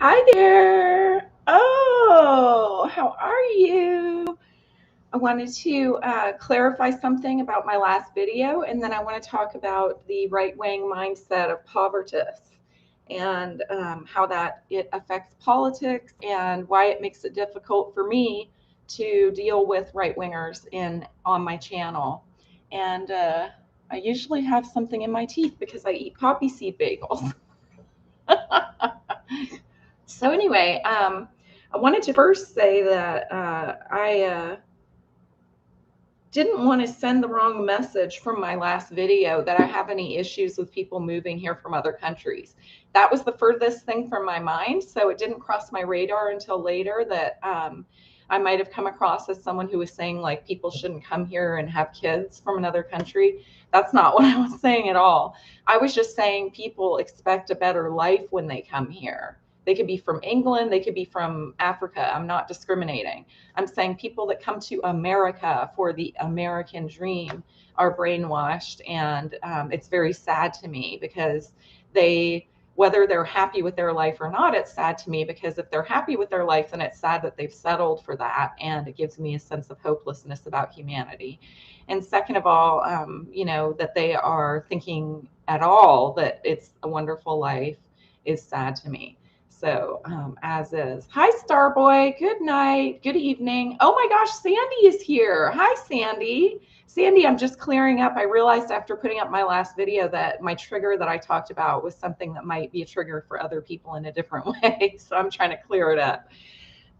Hi there. Oh, how are you? I wanted to clarify something about my last video, and then I want to talk about the right-wing mindset of Povertous and how that it affects politics and why it makes it difficult for me to deal with right-wingers on my channel. And I usually have something in my teeth because I eat poppy seed bagels. So anyway, I wanted to first say that I didn't want to send the wrong message from my last video that I have any issues with people moving here from other countries. That was the furthest thing from my mind, so it didn't cross my radar until later that I might have come across as someone who was saying like people shouldn't come here and have kids from another country. That's not what I was saying at all. I was just saying people expect a better life when they come here. They could be from England, they could be from Africa. I'm not discriminating. I'm saying people that come to America for the American dream are brainwashed, and it's very sad to me because whether they're happy with their life or not, it's sad to me because if they're happy with their life, then it's sad that they've settled for that, and it gives me a sense of hopelessness about humanity. And second of all, that they are thinking at all that it's a wonderful life is sad to me. So as is. Hi, Starboy. Good night. Good evening. Oh my gosh, Sandy is here. Hi, Sandy. Sandy, I'm just clearing up. I realized after putting up my last video that my trigger that I talked about was something that might be a trigger for other people in a different way. So I'm trying to clear it up.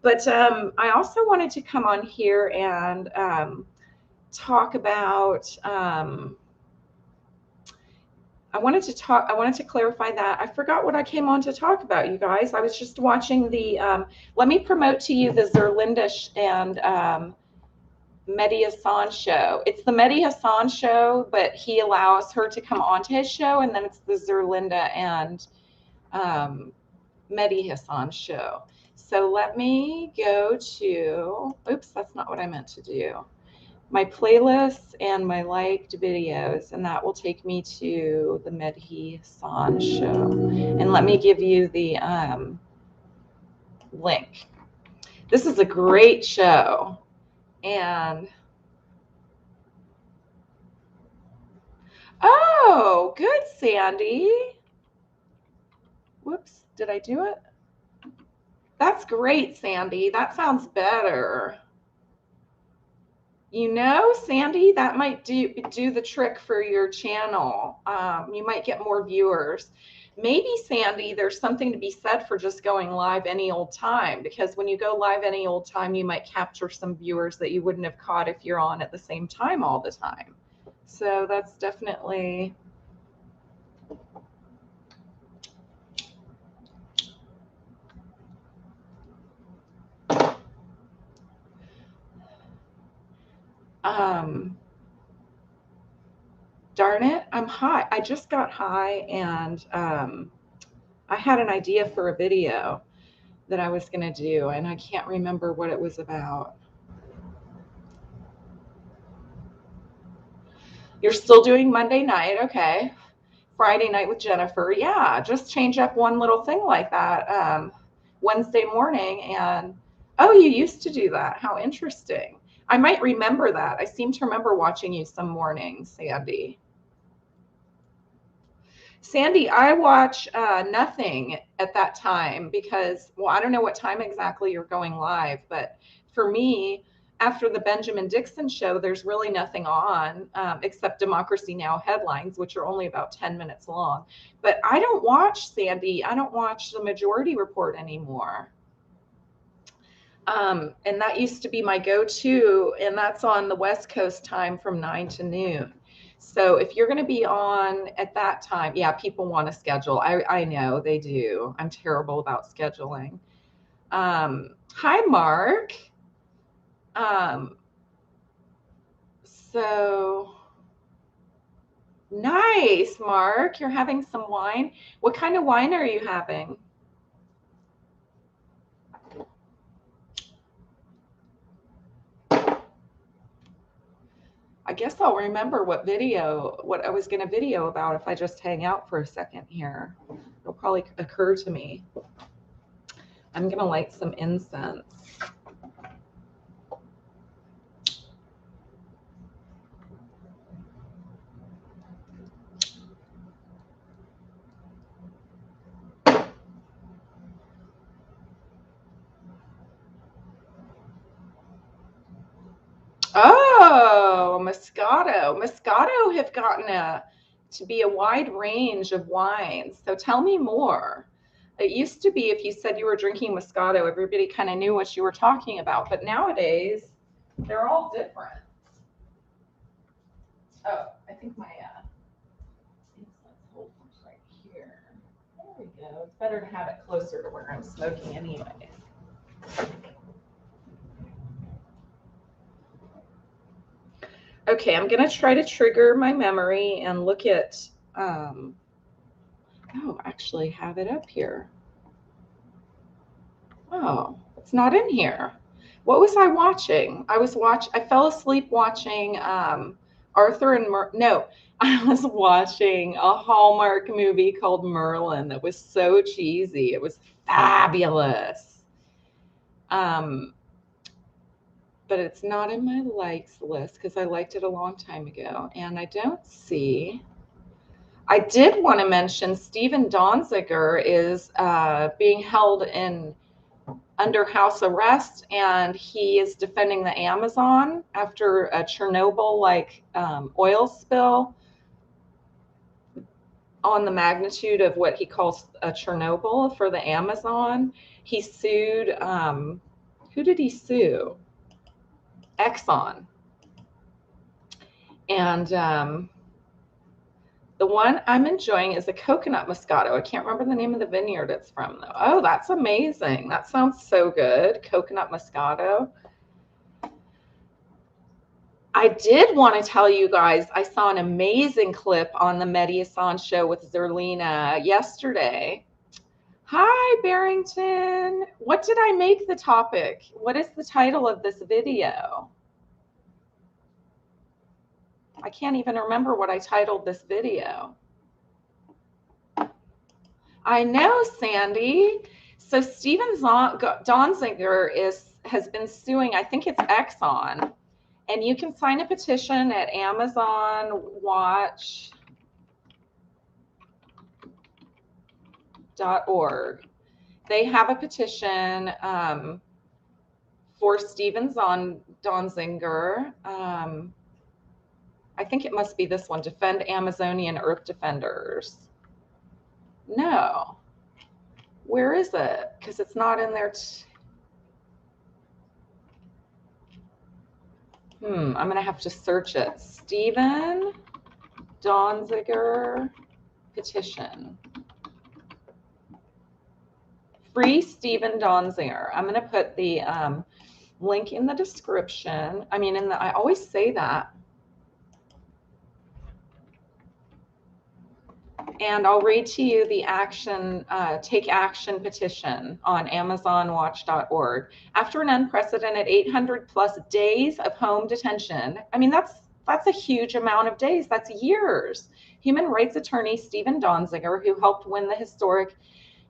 But I also wanted to come on here and talk about I wanted to clarify that. I forgot what I came on to talk about, you guys. I was just watching let me promote to you the Zerlinda and Mehdi Hassan show. It's the Mehdi Hassan show, but he allows her to come onto his show, and then it's the Zerlinda and Mehdi Hassan show. So let me go to, oops, that's not what I meant to do. My playlists and my liked videos, and that will take me to the Mehdi Hassan show. And let me give you the link. This is a great show. And oh, good, Sandy. Whoops, did I do it? That's great, Sandy. That sounds better. You know, Sandy, that might do the trick for your channel. You might get more viewers. Maybe, Sandy, there's something to be said for just going live any old time, because when you go live any old time, you might capture some viewers that you wouldn't have caught if you're on at the same time all the time. So that's definitely... darn it, I'm high. I just got high, and I had an idea for a video that I was going to do, and I can't remember what it was about. You're still doing Monday night, okay. Friday night with Jennifer, yeah, just change up one little thing like that. Wednesday morning, and oh, you used to do that. How interesting. I might remember that. I seem to remember watching you some mornings, Sandy. Sandy, I watch nothing at that time because, well, I don't know what time exactly you're going live, but for me, after the Benjamin Dixon show, there's really nothing on except Democracy Now! Headlines, which are only about 10 minutes long. But I don't watch, Sandy, I don't watch the Majority Report anymore. And that used to be my go-to, and that's on the West Coast time from 9 to noon. So if you're going to be on at that time, yeah, people want to schedule. I know they do. I'm terrible about scheduling. Hi, Mark. So nice, Mark. You're having some wine. What kind of wine are you having? I guess I'll remember what I was going to video about if I just hang out for a second here. It'll probably occur to me. I'm going to light some incense. Oh, Moscato. Moscato have gotten to be a wide range of wines. So tell me more. It used to be if you said you were drinking Moscato, everybody kind of knew what you were talking about. But nowadays, they're all different. Oh, I think my incense holder's right here. There we go. It's better to have it closer to where I'm smoking anyways. Okay, I'm going to try to trigger my memory and look at, oh, actually have it up here. Oh, it's not in here. What was I watching? I fell asleep watching Arthur and no, I was watching a Hallmark movie called Merlin that was so cheesy. It was fabulous. But it's not in my likes list because I liked it a long time ago. And I don't see. I did want to mention Stephen Donziger is being held under house arrest, and he is defending the Amazon after a Chernobyl-like oil spill on the magnitude of what he calls a Chernobyl for the Amazon. He sued, who did he sue? Exxon. And the one I'm enjoying is a coconut Moscato. I can't remember the name of the vineyard it's from, though. Oh, that's amazing. That sounds so good. Coconut Moscato. I did want to tell you guys, I saw an amazing clip on the Mediasan show with Zerlina yesterday. Hi, Barrington. What did I make the topic? What is the title of this video? I can't even remember what I titled this video. I know, Sandy. So Stephen Donziger has been suing, I think it's Exxon. And you can sign a petition at AmazonWatch.org. They have a petition for Stephen Donziger. I think it must be this one, Defend Amazonian Earth Defenders. No. Where is it? Because it's not in there. I'm going to have to search it. Stephen Donziger petition. Free Stephen Donziger. I'm going to put the link in the description. I mean, I always say that. And I'll read to you the take action petition on AmazonWatch.org. After an unprecedented 800 plus days of home detention, I mean, that's a huge amount of days. That's years. Human rights attorney Stephen Donziger, who helped win the historic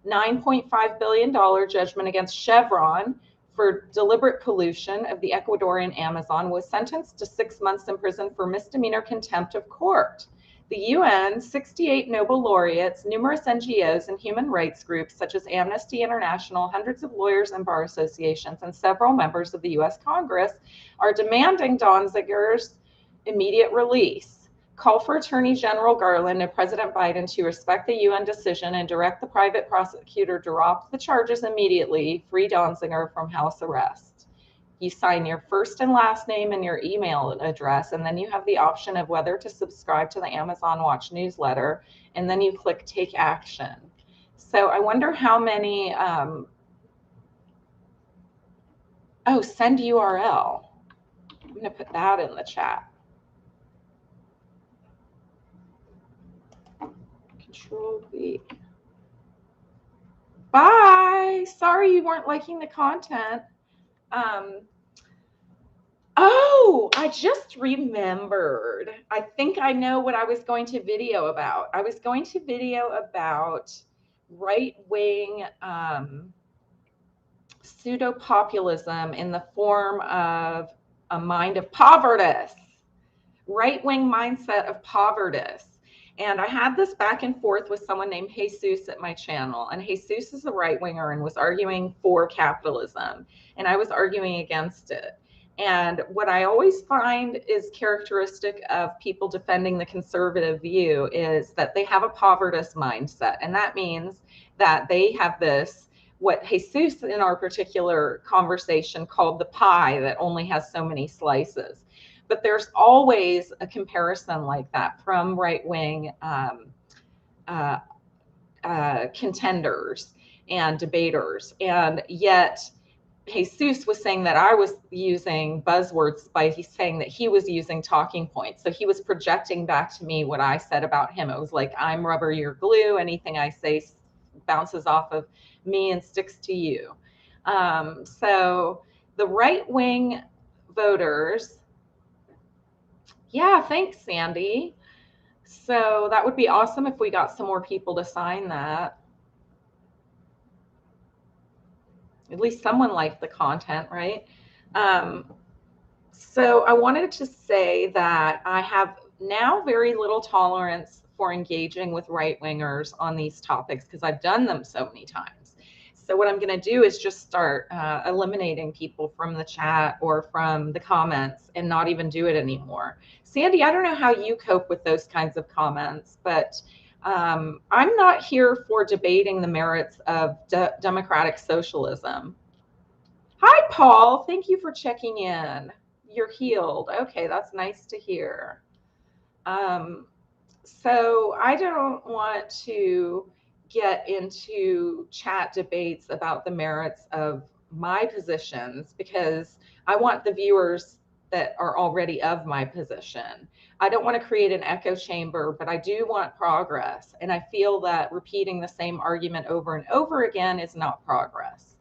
$9.5 billion judgment against Chevron for deliberate pollution of the Ecuadorian Amazon, was sentenced to 6 months in prison for misdemeanor contempt of court. The UN, 68 Nobel laureates, numerous NGOs and human rights groups such as Amnesty International, hundreds of lawyers and bar associations, and several members of the US Congress are demanding Donziger's immediate release. Call for Attorney General Garland and President Biden to respect the UN decision and direct the private prosecutor to drop the charges immediately, free Donziger from house arrest. You sign your first and last name and your email address, and then you have the option of whether to subscribe to the Amazon Watch newsletter, and then you click Take Action. So I wonder how many, send URL. I'm going to put that in the chat. Control V. Bye. Sorry you weren't liking the content. Oh, I just remembered. I think I know what I was going to video about. I was going to video about right-wing pseudo-populism in the form of a mind of Povertous, right-wing mindset of Povertous. And I had this back and forth with someone named Jesus at my channel. And Jesus is a right-winger and was arguing for capitalism. And I was arguing against it. And what I always find is characteristic of people defending the conservative view is that they have a Povertous mindset. And that means that they have this, what Jesus in our particular conversation called the pie that only has so many slices. But there's always a comparison like that from right-wing contenders and debaters. And yet Jesus was saying that I was using buzzwords by saying that he was using talking points. So he was projecting back to me what I said about him. It was like, I'm rubber, you're glue. Anything I say bounces off of me and sticks to you. So the right-wing voters, yeah, thanks, Sandy. So that would be awesome if we got some more people to sign that. At least someone liked the content, right? So I wanted to say that I have now very little tolerance for engaging with right-wingers on these topics because I've done them so many times. So what I'm going to do is just start eliminating people from the chat or from the comments and not even do it anymore. Sandy, I don't know how you cope with those kinds of comments, but I'm not here for debating the merits of democratic socialism. Hi, Paul. Thank you for checking in. You're healed. Okay, that's nice to hear. So I don't want to get into chat debates about the merits of my positions because I want the viewers that are already of my position. I don't want to create an echo chamber, but I do want progress. And I feel that repeating the same argument over and over again is not progress.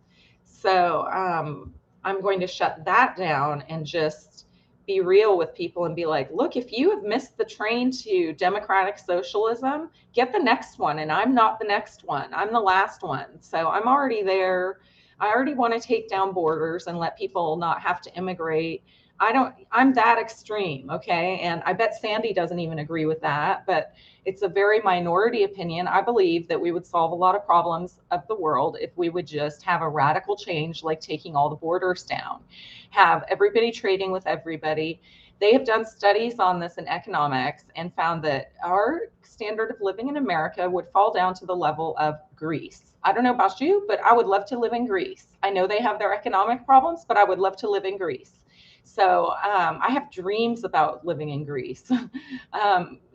So I'm going to shut that down and just be real with people and be like, look, if you have missed the train to democratic socialism, get the next one. And I'm not the next one. I'm the last one. So I'm already there. I already want to take down borders and let people not have to immigrate. I'm that extreme. Okay. And I bet Sandy doesn't even agree with that, but it's a very minority opinion. I believe that we would solve a lot of problems of the world if we would just have a radical change, like taking all the borders down, have everybody trading with everybody. They have done studies on this in economics and found that our standard of living in America would fall down to the level of Greece. I don't know about you, but I would love to live in Greece. I know they have their economic problems, but I would love to live in Greece. So I have dreams about living in Greece.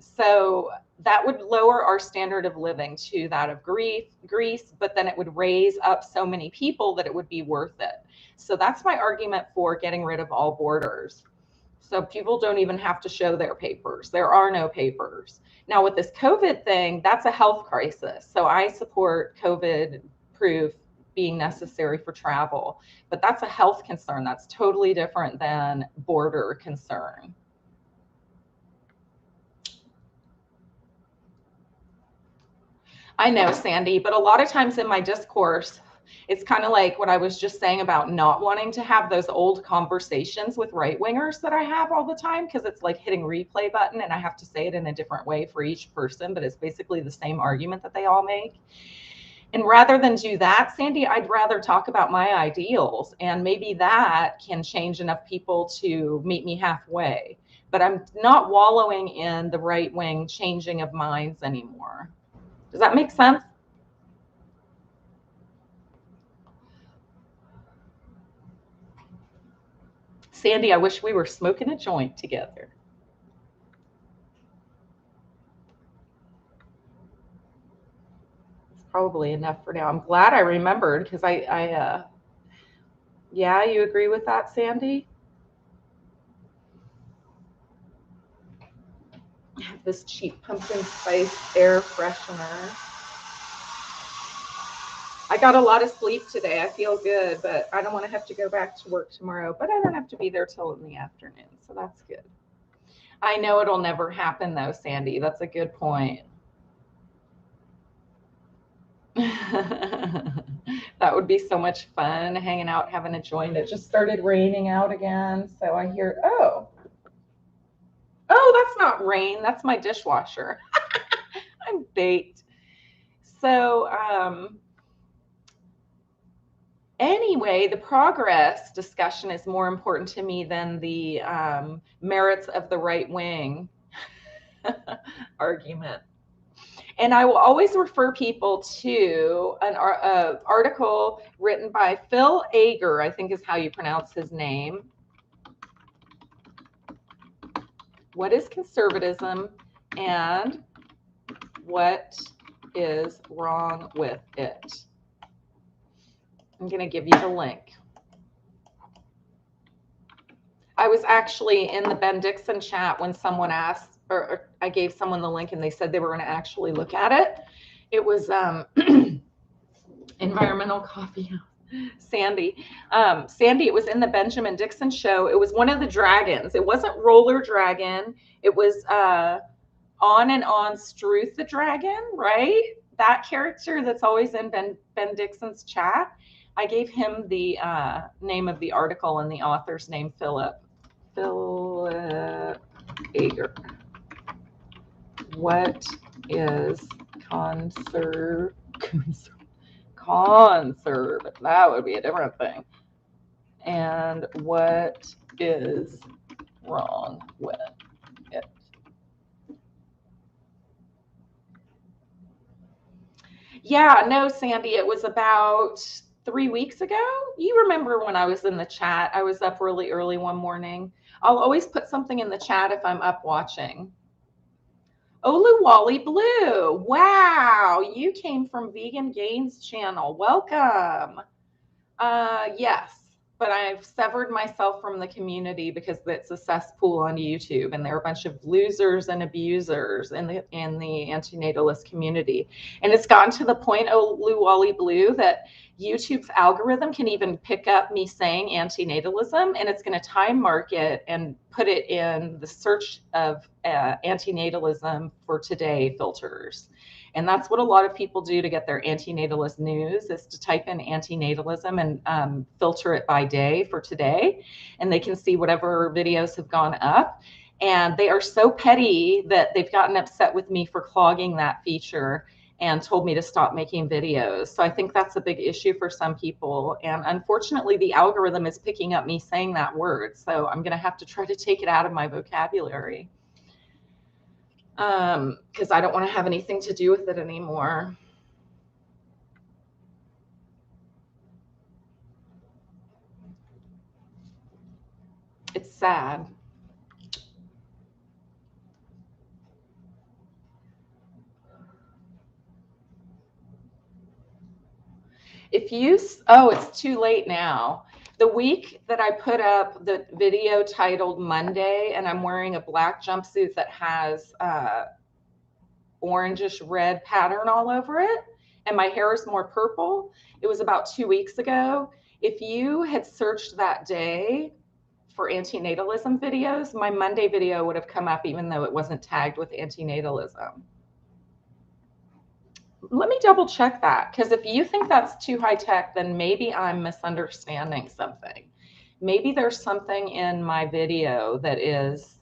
So that would lower our standard of living to that of Greece, but then it would raise up so many people that it would be worth it. So that's my argument for getting rid of all borders. So people don't even have to show their papers. There are no papers. Now with this COVID thing, that's a health crisis. So I support COVID proof being necessary for travel, but that's a health concern. That's totally different than border concern. I know, Sandy, but a lot of times in my discourse, it's kind of like what I was just saying about not wanting to have those old conversations with right-wingers that I have all the time, because it's like hitting replay button and I have to say it in a different way for each person, but it's basically the same argument that they all make. And rather than do that, Sandy, I'd rather talk about my ideals, and maybe that can change enough people to meet me halfway. But I'm not wallowing in the right-wing changing of minds anymore. Does that make sense? Sandy, I wish we were smoking a joint together. It's probably enough for now. I'm glad I remembered because yeah, you agree with that, Sandy? I have this cheap pumpkin spice air freshener. I got a lot of sleep today. I feel good, but I don't want to have to go back to work tomorrow. But I don't have to be there till in the afternoon, so that's good. I know it'll never happen, though, Sandy. That's a good point. That would be so much fun, hanging out, having a joint. It just started raining out again. So I hear, oh, that's not rain. That's my dishwasher. I'm baked. So, anyway, the progress discussion is more important to me than the merits of the right wing argument. And I will always refer people to an article written by Phil Ager, I think is how you pronounce his name. What is conservatism and what is wrong with it? I'm going to give you the link. I was actually in the Ben Dixon chat when someone asked, or I gave someone the link and they said they were going to actually look at it. It was Environmental Coffee House. Sandy, it was in the Benjamin Dixon show. It was one of the dragons. It wasn't Roller Dragon. It was On and On Struth the Dragon, right? That character that's always in Ben Dixon's chat. I gave him the name of the article and the author's name, Philip Ager. What is conservative? That would be a different thing. And what is wrong with it? Yeah, no, Sandy, it was about 3 weeks ago. You remember when I was in the chat? I was up really early one morning. I'll always put something in the chat if I'm up watching. Oluwale Blue, wow, you came from Vegan Gains channel. Welcome. Yes, but I've severed myself from the community because it's a cesspool on YouTube, and there are a bunch of losers and abusers in the antinatalist community. And it's gotten to the point, Oluwale Blue, that YouTube's algorithm can even pick up me saying antinatalism, and it's going to time mark it and put it in the search of antinatalism for today filters. And that's what a lot of people do to get their antinatalist news, is to type in antinatalism and filter it by day for today. And they can see whatever videos have gone up. And they are so petty that they've gotten upset with me for clogging that feature and told me to stop making videos. So I think that's a big issue for some people. And unfortunately, the algorithm is picking up me saying that word. So I'm going to have to try to take it out of my vocabulary. Because I don't want to have anything to do with it anymore. It's sad. It's too late now. The week that I put up the video titled Monday, and I'm wearing a black jumpsuit that has orangish red pattern all over it, and my hair is more purple, it was about 2 weeks ago. If you had searched that day for antinatalism videos, my Monday video would have come up even though it wasn't tagged with antinatalism. Let me double check that, because if you think that's too high tech, then maybe I'm misunderstanding something. Maybe there's something in my video that is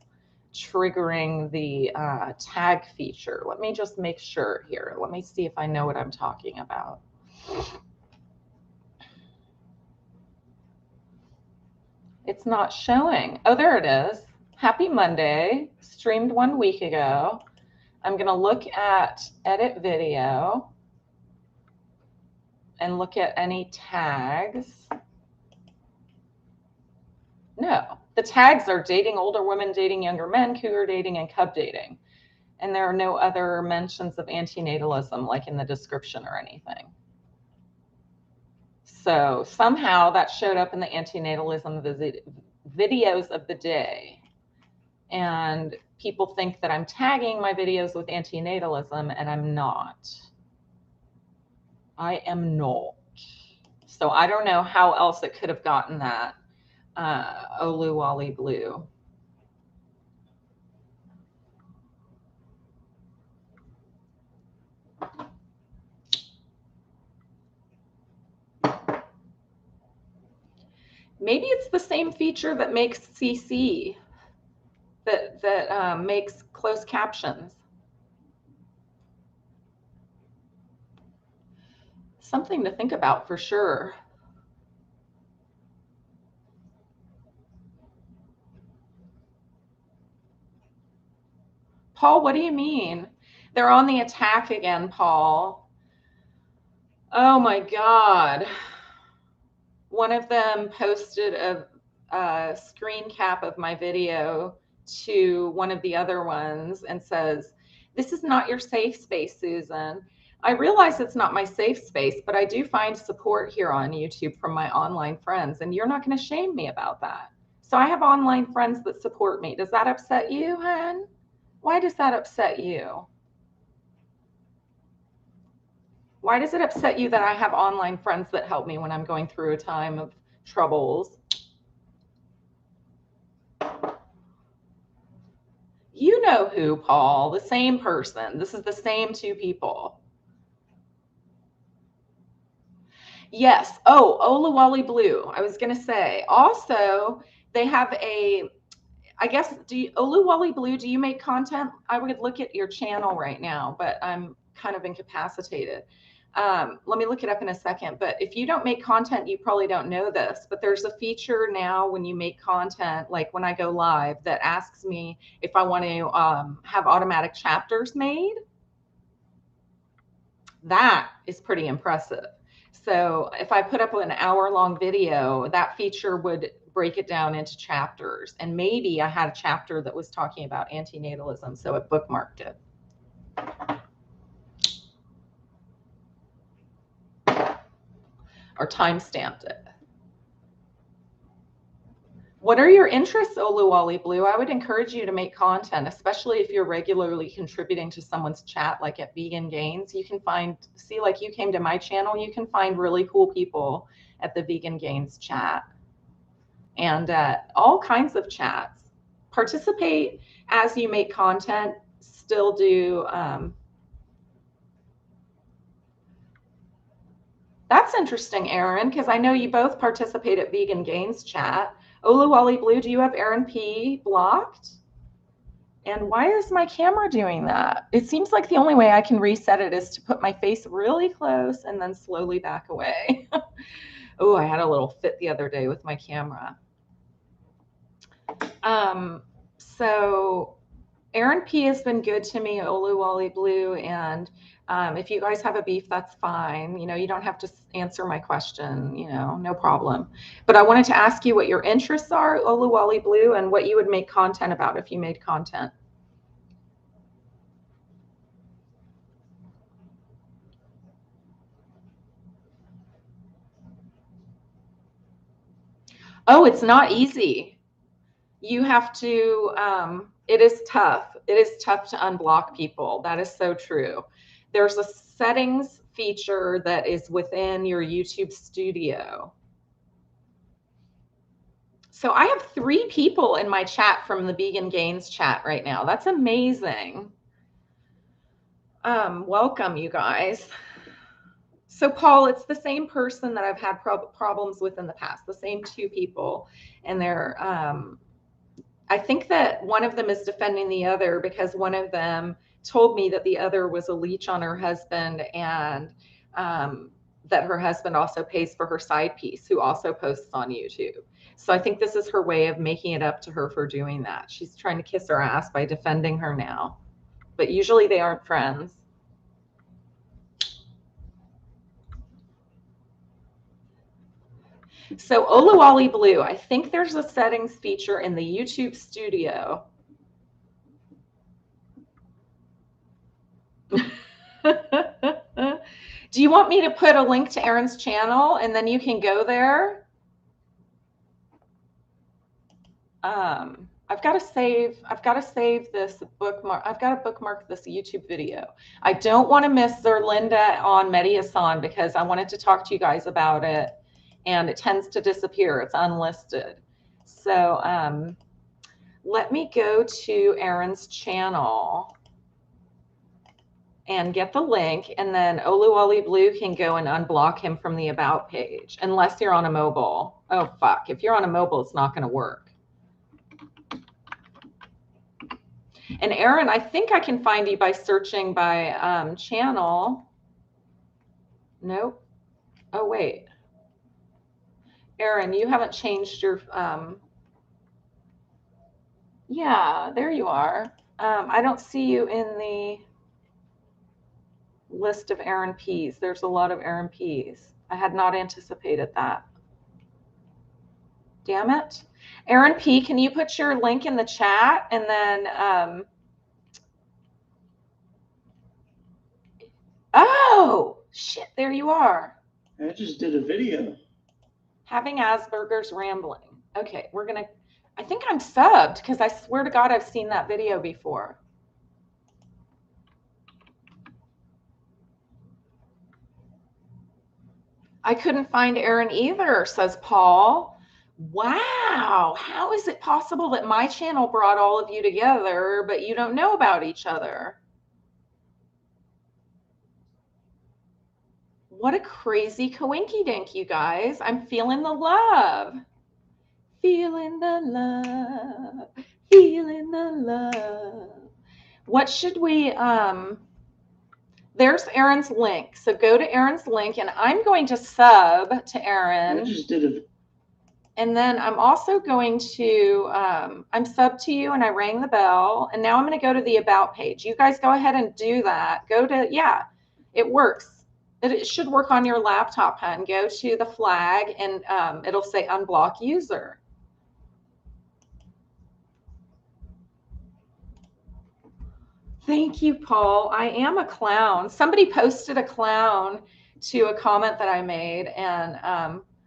triggering the tag feature. Let me just make sure here. Let me see if I know what I'm talking about. It's not showing. Oh, there it is. Happy Monday. Streamed 1 week ago. I'm going to look at edit video and look at any tags. No, the tags are dating older women, dating younger men, cougar dating, and cub dating. And there are no other mentions of antinatalism like in the description or anything. So somehow that showed up in the antinatalism videos of the day. And people think that I'm tagging my videos with antinatalism, and I'm not. I am not. So I don't know how else it could have gotten that, Oluwale Blue. Maybe it's the same feature that makes CC, that makes closed captions. Something to think about for sure. Paul, what do you mean? They're on the attack again, Paul. Oh my God. One of them posted a screen cap of my video to one of the other ones and says, "This is not your safe space, Susan. I realize it's not my safe space, but I do find support here on YouTube from my online friends, and you're not going to shame me about that." So I have online friends that support me. Does that upset you, hon? Why does that upset you? Why does it upset you that I have online friends that help me when I'm going through a time of troubles? You know who, Paul, the same person. This is the same two people. Yes. Oh, Olawale Blue. I was going to say also they have I guess, Olawale Blue, do you make content? I would look at your channel right now, but I'm kind of incapacitated. Let me look it up in a second. But if you don't make content, you probably don't know this, but there's a feature now when you make content, like when I go live, that asks me if I want to have automatic chapters made. That is pretty impressive. So if I put up an hour-long video, that feature would break it down into chapters. And maybe I had a chapter that was talking about antinatalism, so it bookmarked it. Or time-stamped it. What are your interests, Oluwale Blue? I would encourage you to make content, especially if you're regularly contributing to someone's chat, like at Vegan Gains. You can see, like you came to my channel, you can find really cool people at the Vegan Gains chat and all kinds of chats. Participate as you make content, still do. That's interesting, Aaron, because I know you both participate at Vegan Gains chat. Oluwale Blue, do you have Aaron P blocked? And why is my camera doing that? It seems like the only way I can reset it is to put my face really close and then slowly back away. Oh, I had a little fit the other day with my camera. So Aaron P has been good to me, Oluwale Blue, and if you guys have a beef, that's fine. You know, you don't have to answer my question, you know, no problem. But I wanted to ask you what your interests are, Oluwale Blue, and what you would make content about if you made content. Oh, it's not easy. You have to, it is tough. It is tough to unblock people. That is so true. There's a settings feature that is within your YouTube studio. So I have 3 people in my chat from the Vegan Gains chat right now. That's amazing. Welcome, you guys. So Paul, it's the same person that I've had problems with in the past, the same 2 people. And they're, I think that one of them is defending the other because one of them told me that the other was a leech on her husband, and that her husband also pays for her side piece, who also posts on YouTube. So I think this is her way of making it up to her for doing that. She's trying to kiss her ass by defending her now. But usually they aren't friends. So Oluwale Blue, I think there's a settings feature in the YouTube studio. Do you want me to put a link to Aaron's channel and then you can go there? I've got to save this bookmark. I've got to bookmark this YouTube video. I don't want to miss Zerlinda on Mediasan because I wanted to talk to you guys about it, and it tends to disappear. It's unlisted. So let me go to Aaron's channel. and get the link, and then Oluwale Blue can go and unblock him from the About page, unless you're on a mobile. Oh, fuck. If you're on a mobile, it's not going to work. And Aaron, I think I can find you by searching by channel. Nope. Oh, wait. Aaron, you haven't changed your... yeah, there you are. I don't see you in the list of Aaron P's. There's a lot of Aaron P's. I had not anticipated that. Damn it. Aaron P, can you put your link in the chat? And then, oh, shit, there you are. I just did a video. Having Asperger's rambling. Okay, we're going to, I think I'm subbed because I swear to God I've seen that video before. I couldn't find Aaron either, says Paul. Wow, how is it possible that my channel brought all of you together, but you don't know about each other? What a crazy coinky-dink, you guys. I'm feeling the love. Feeling the love. Feeling the love. What should we, there's Aaron's link. So go to Aaron's link, and I'm going to sub to Aaron. I just did a... And then I'm also going to, I'm subbed to you and I rang the bell. And now I'm going to go to the About page. You guys go ahead and do that. Go to, yeah, it works. It should work on your laptop, hun. Go to the flag and it'll say unblock user. Thank you, Paul. I am a clown. Somebody posted a clown to a comment that I made, and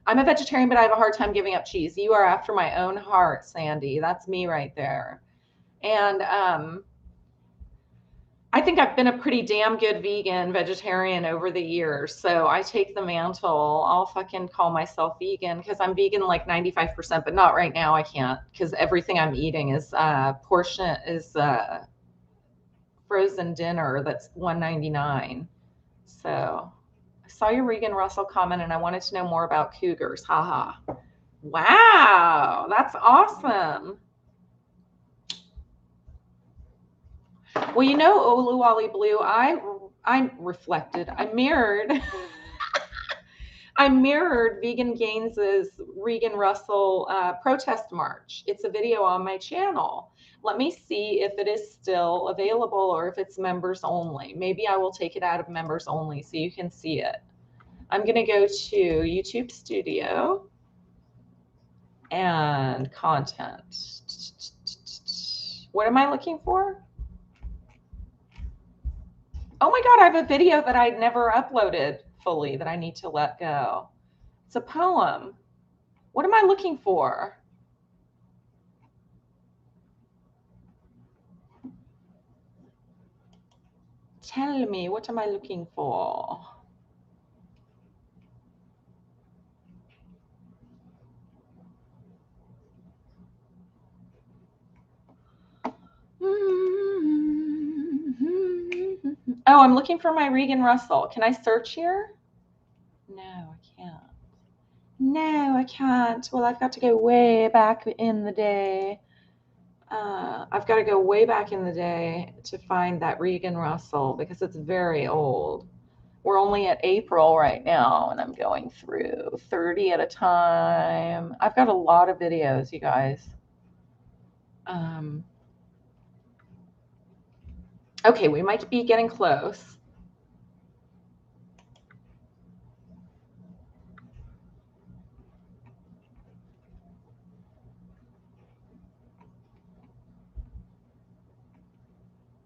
I'm a vegetarian, but I have a hard time giving up cheese. You are after my own heart, Sandy. That's me right there. And I think I've been a pretty damn good vegan, vegetarian over the years. So I take the mantle. I'll fucking call myself vegan because I'm vegan like 95%, but not right now. I can't because everything I'm eating is frozen dinner that's $1.99. So I saw your Regan Russell comment and I wanted to know more about cougars. Haha. Wow, that's awesome. Well, you know, Oluwale Blue, I reflected, I mirrored I mirrored Vegan Gaines's Regan Russell protest march. It's a video on my channel. Let me see if it is still available or if it's members only. Maybe I will take it out of members only so you can see it. I'm going to go to YouTube Studio and content. What am I looking for? Oh my God, I have a video that I'd never uploaded fully that I need to let go. It's a poem. What am I looking for? Tell me, what am I looking for? Oh, I'm looking for my Regan Russell. Can I search here? No, I can't. No, I can't. Well, I've got to go way back in the day. I've got to go way back in the day to find that Regan Russell because it's very old. We're only at April right now, and I'm going through 30 at a time. I've got a lot of videos, you guys. Okay, we might be getting close.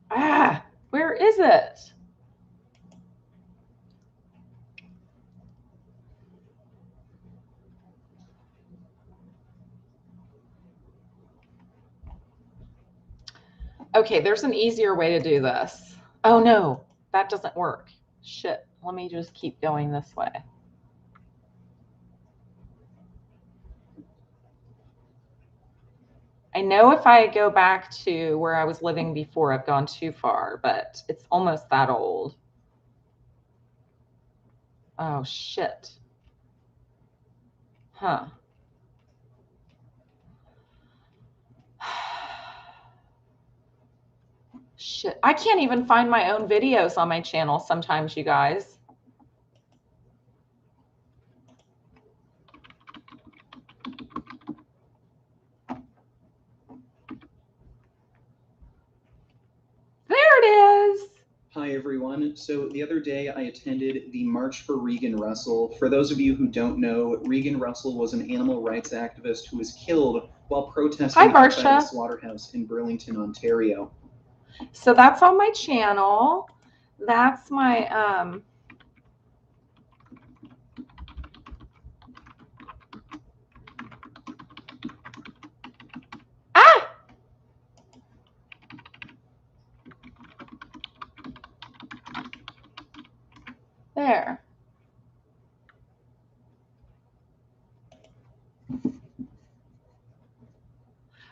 Ah, where is it? Okay, there's an easier way to do this. Oh no, that doesn't work. Shit, let me just keep going this way. I know if I go back to where I was living before, I've gone too far, but it's almost that old. Oh, shit. Huh. Shit. I can't even find my own videos on my channel sometimes, you guys. There it is. Hi, everyone. So the other day I attended the March for Regan Russell. For those of you who don't know, Regan Russell was an animal rights activist who was killed while protesting outside of a slaughterhouse in Burlington, Ontario. So that's on my channel. That's my there.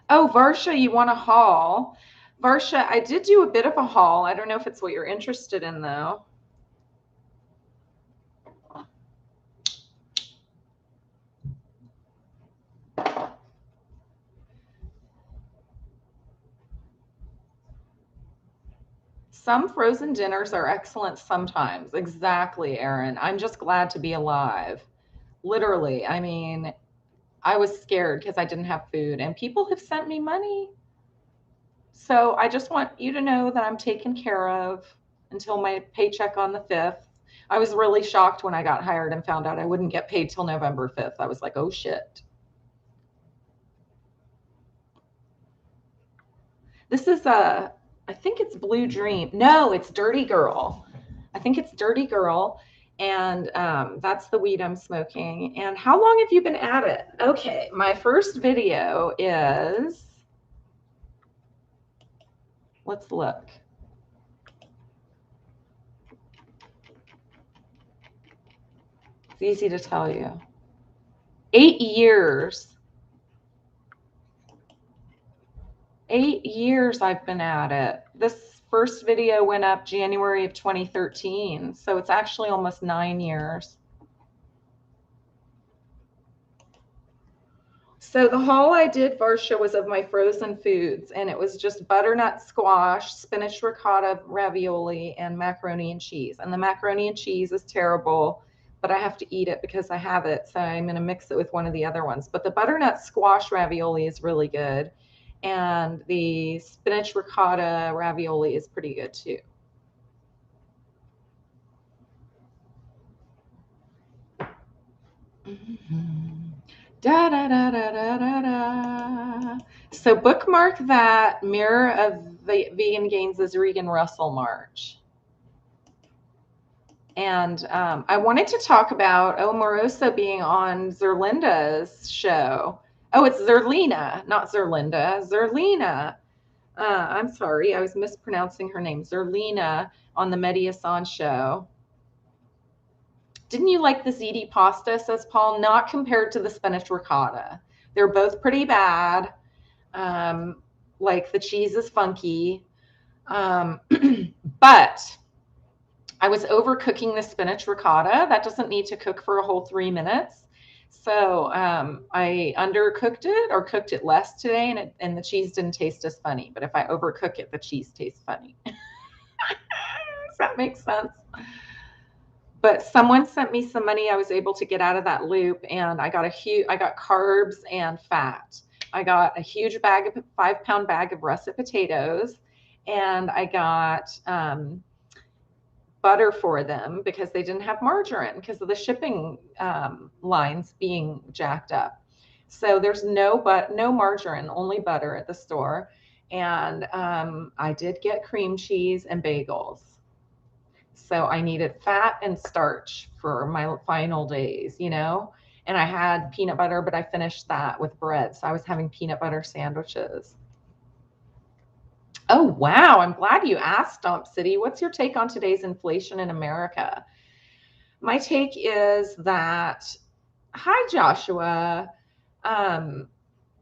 Oh, Varsha, you want a haul? Varsha, I did do a bit of a haul. I don't know if it's what you're interested in, though. Some frozen dinners are excellent sometimes. Exactly, Erin. I'm just glad to be alive. Literally. I mean, I was scared because I didn't have food, and people have sent me money. So I just want you to know that I'm taken care of until my paycheck on the 5th. I was really shocked when I got hired and found out I wouldn't get paid till November 5th. I was like, oh shit. This is I think it's Blue Dream. No, it's Dirty Girl. I think it's Dirty Girl. And that's the weed I'm smoking. And how long have you been at it? Okay, my first video is, let's look. It's easy to tell you. 8 years. 8 years I've been at it. This first video went up January of 2013, so it's actually almost 9 years. So the haul I did, Varsha, was of my frozen foods, and it was just butternut squash, spinach ricotta ravioli, and macaroni and cheese. And the macaroni and cheese is terrible, but I have to eat it because I have it, so I'm going to mix it with one of the other ones. But the butternut squash ravioli is really good, and the spinach ricotta ravioli is pretty good too. Da, da, da, da, da, da, da. So bookmark that Mirror of Vegan Gains' Regan Russell March. And I wanted to talk about Omarosa being on Zerlinda's show. Oh, it's Zerlina, not Zerlinda. Zerlina. I'm sorry, I was mispronouncing her name. Zerlina on the Mediasan show. Didn't you like the ziti pasta, says Paul? Not compared to the spinach ricotta. They're both pretty bad. Like the cheese is funky. But I was overcooking the spinach ricotta. That doesn't need to cook for a whole 3 minutes. So I undercooked it or cooked it less today, and the cheese didn't taste as funny. But if I overcook it, the cheese tastes funny. Does that make sense? But someone sent me some money. I was able to get out of that loop, and I got carbs and fat. I got a huge bag of 5-pound bag of russet potatoes, and I got butter for them because they didn't have margarine because of the shipping lines being jacked up. So there's no margarine, only butter at the store. And I did get cream cheese and bagels. So I needed fat and starch for my final days, you know, and I had peanut butter, but I finished that with bread. So I was having peanut butter sandwiches. Oh, wow. I'm glad you asked, Stomp City. What's your take on today's inflation in America? My take is that, hi, Joshua.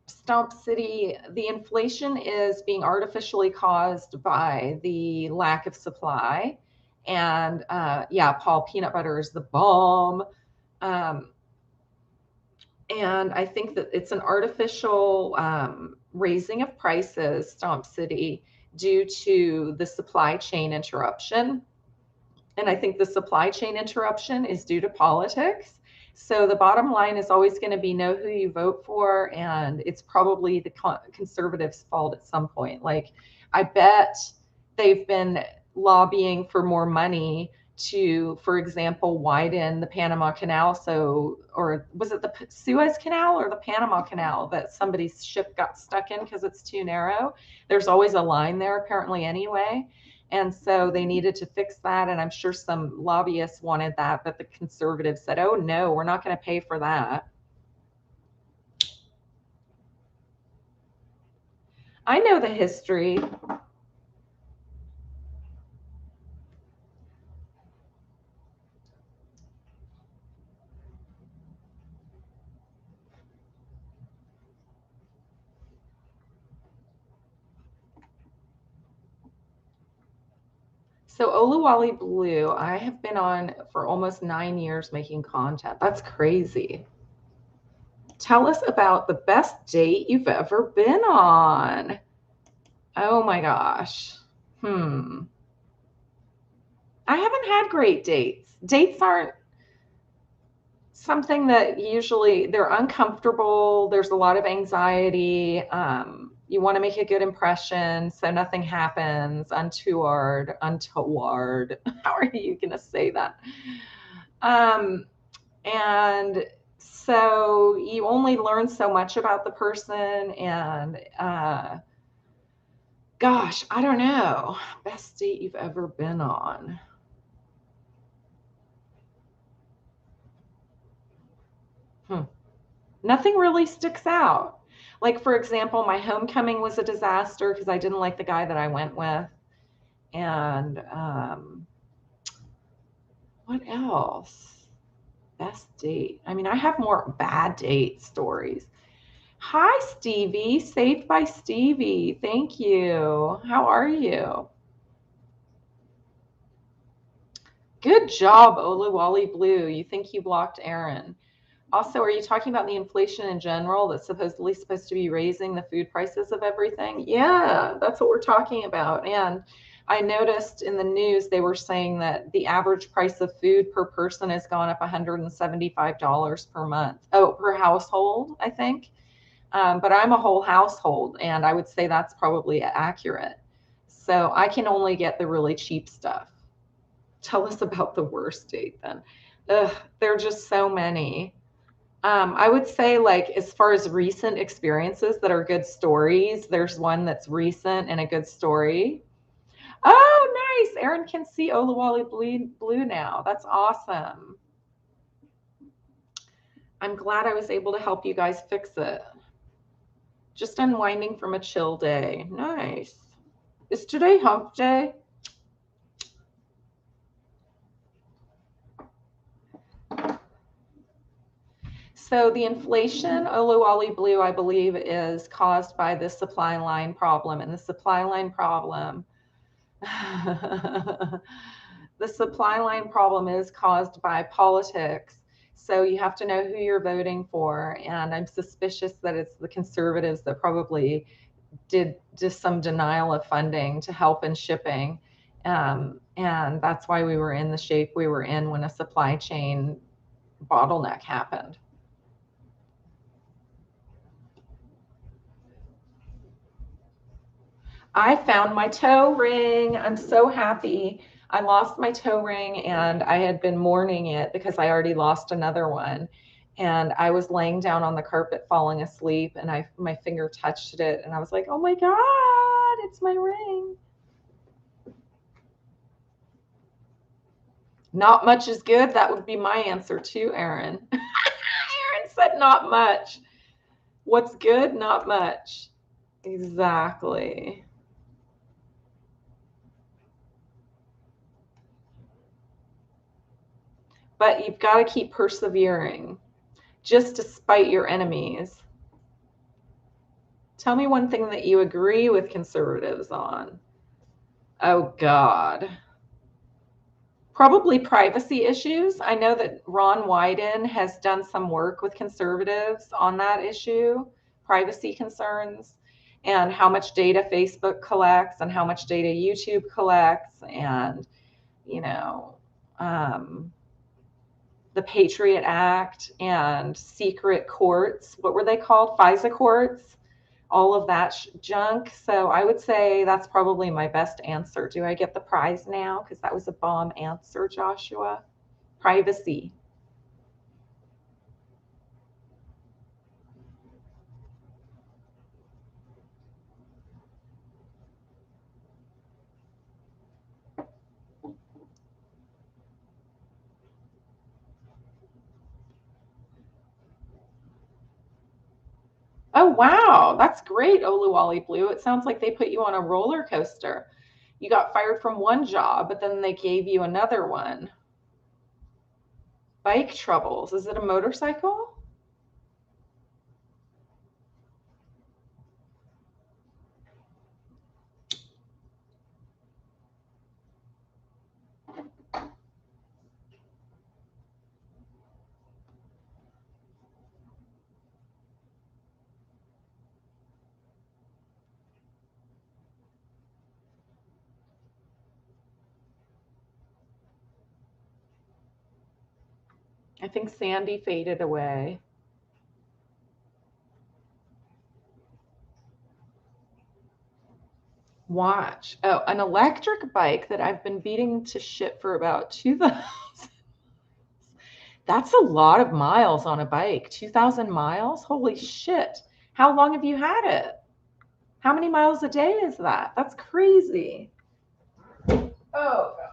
Stomp City, the inflation is being artificially caused by the lack of supply. And yeah, Paul, peanut butter is the bomb. And I think that it's an artificial raising of prices, Stomp City, due to the supply chain interruption. And I think the supply chain interruption is due to politics. So the bottom line is always going to be know who you vote for. And it's probably the conservatives' fault at some point. Like, I bet they've been lobbying for more money to, for example, widen the Panama Canal. So, or was it the Suez Canal or the Panama Canal that somebody's ship got stuck in because it's too narrow? There's always a line there apparently anyway. And so they needed to fix that. And I'm sure some lobbyists wanted that, but the conservatives said, oh no, we're not going to pay for that. I know the history. So Oluwale Blue, I have been on for almost 9 years making content. That's crazy. Tell us about the best date you've ever been on. Oh my gosh. I haven't had great dates. Dates aren't something that usually they're uncomfortable. There's a lot of anxiety. You want to make a good impression, so nothing happens. Untoward. How are you going to say that? And so you only learn so much about the person. And gosh, I don't know. Best date you've ever been on. Nothing really sticks out. Like, for example, my homecoming was a disaster because I didn't like the guy that I went with. And what else? Best date. I mean, I have more bad date stories. Hi, Stevie. Saved by Stevie. Thank you. How are you? Good job, Oluwale Blue. You think you blocked Aaron. Also, are you talking about the inflation in general that's supposedly supposed to be raising the food prices of everything? Yeah, that's what we're talking about. And I noticed in the news they were saying that the average price of food per person has gone up $175 per month. Oh, per household, I think. But I'm a whole household, and I would say that's probably accurate. So I can only get the really cheap stuff. Tell us about the worst date then. Ugh, there are just so many. I would say, like, as far as recent experiences that are good stories, there's one that's recent and a good story. Oh, nice. Aaron can see Oluwale Blue now. That's awesome. I'm glad I was able to help you guys fix it. Just unwinding from a chill day. Nice. Is today hump day? So the inflation, Oluwale Blue, I believe, is caused by the supply line problem. And the supply line problem, the supply line problem is caused by politics. So you have to know who you're voting for. And I'm suspicious that it's the conservatives that probably did just some denial of funding to help in shipping. And that's why we were in the shape we were in when a supply chain bottleneck happened. I found my toe ring. I'm so happy. I lost my toe ring and I had been mourning it because I already lost another one. And I was laying down on the carpet falling asleep and my finger touched it and I was like, oh my God, it's my ring. Not much is good. That would be my answer too, Aaron. Aaron said not much. What's good? Not much. Exactly. But you've got to keep persevering just to spite your enemies. Tell me one thing that you agree with conservatives on. Oh, God. Probably privacy issues. I know that Ron Wyden has done some work with conservatives on that issue, privacy concerns, and how much data Facebook collects and how much data YouTube collects, and, you know, the Patriot Act and secret courts. What were they called? FISA courts, all of that junk. So I would say that's probably my best answer. Do I get the prize now? Because that was a bomb answer, Joshua. Privacy. Oh, wow. That's great, Oluwale Blue. It sounds like they put you on a roller coaster. You got fired from one job, but then they gave you another one. Bike troubles. Is it a motorcycle? I think Sandy faded away. Watch. Oh, an electric bike that I've been beating to shit for about 2,000. That's a lot of miles on a bike. 2,000 miles? Holy shit. How long have you had it? How many miles a day is that? That's crazy. Oh, God.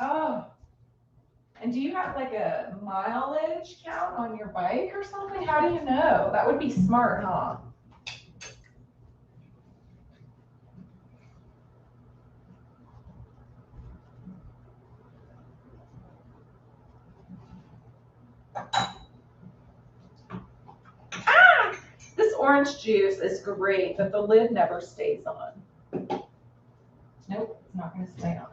Oh. And do you have like a mileage count on your bike or something? How do you know? That would be smart, huh? Ah! This orange juice is great, but the lid never stays on. Nope, it's not going to stay on.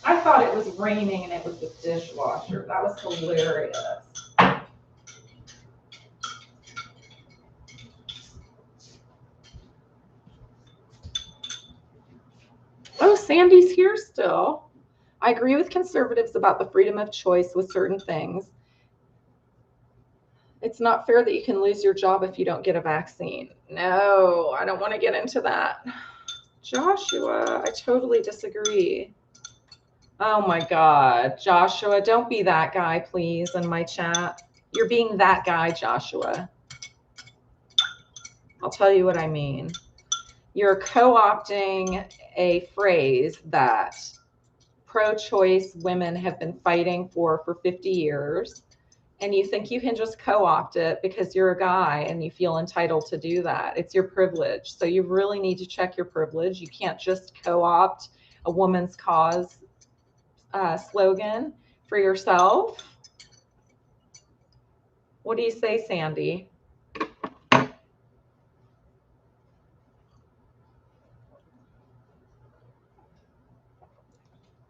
I thought it was raining and it was the dishwasher. That was hilarious. Oh, Sandy's here still. I agree with conservatives about the freedom of choice with certain things. It's not fair that you can lose your job if you don't get a vaccine. No, I don't want to get into that. Joshua, I totally disagree. Oh my God, Joshua, don't be that guy, please, in my chat. You're being that guy, Joshua. I'll tell you what I mean. You're co-opting a phrase that pro-choice women have been fighting for 50 years, and you think you can just co-opt it because you're a guy and you feel entitled to do that. It's your privilege. So you really need to check your privilege. You can't just co-opt a woman's cause slogan for yourself. What do you say, Sandy?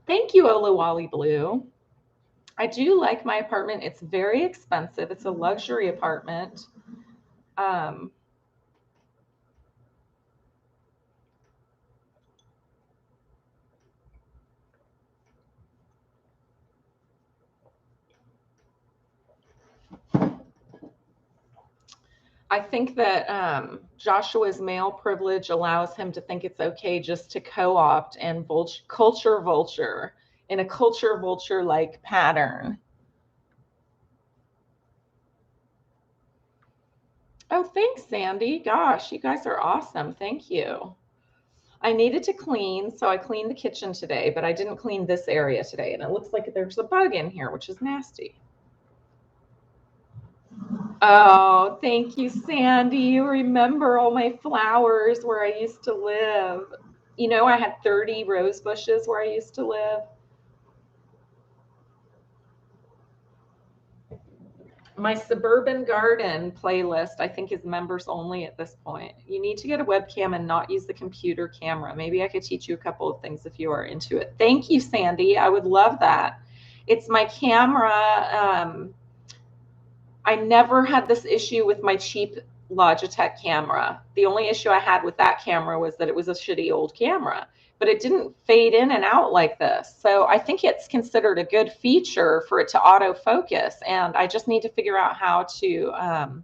Thank you, Oluwale Blue. I do like my apartment. It's very expensive. It's a luxury apartment. I think that Joshua's male privilege allows him to think it's okay just to co-opt and culture vulture in a culture vulture-like pattern. Oh, thanks, Sandy. Gosh, you guys are awesome. Thank you. I needed to clean, so I cleaned the kitchen today, but I didn't clean this area today, and it looks like there's a bug in here, which is nasty. Oh, thank you, Sandy. You remember all my flowers where I used to live. You know, I had 30 rose bushes where I used to live. My suburban garden playlist, I think, is members only at this point. You need to get a webcam and not use the computer camera. Maybe I could teach you a couple of things if you are into it. Thank you, Sandy. I would love that. It's my camera. I never had this issue with my cheap Logitech camera. The only issue I had with that camera was that it was a shitty old camera, but it didn't fade in and out like this. So I think it's considered a good feature for it to autofocus, and I just need to figure out how to.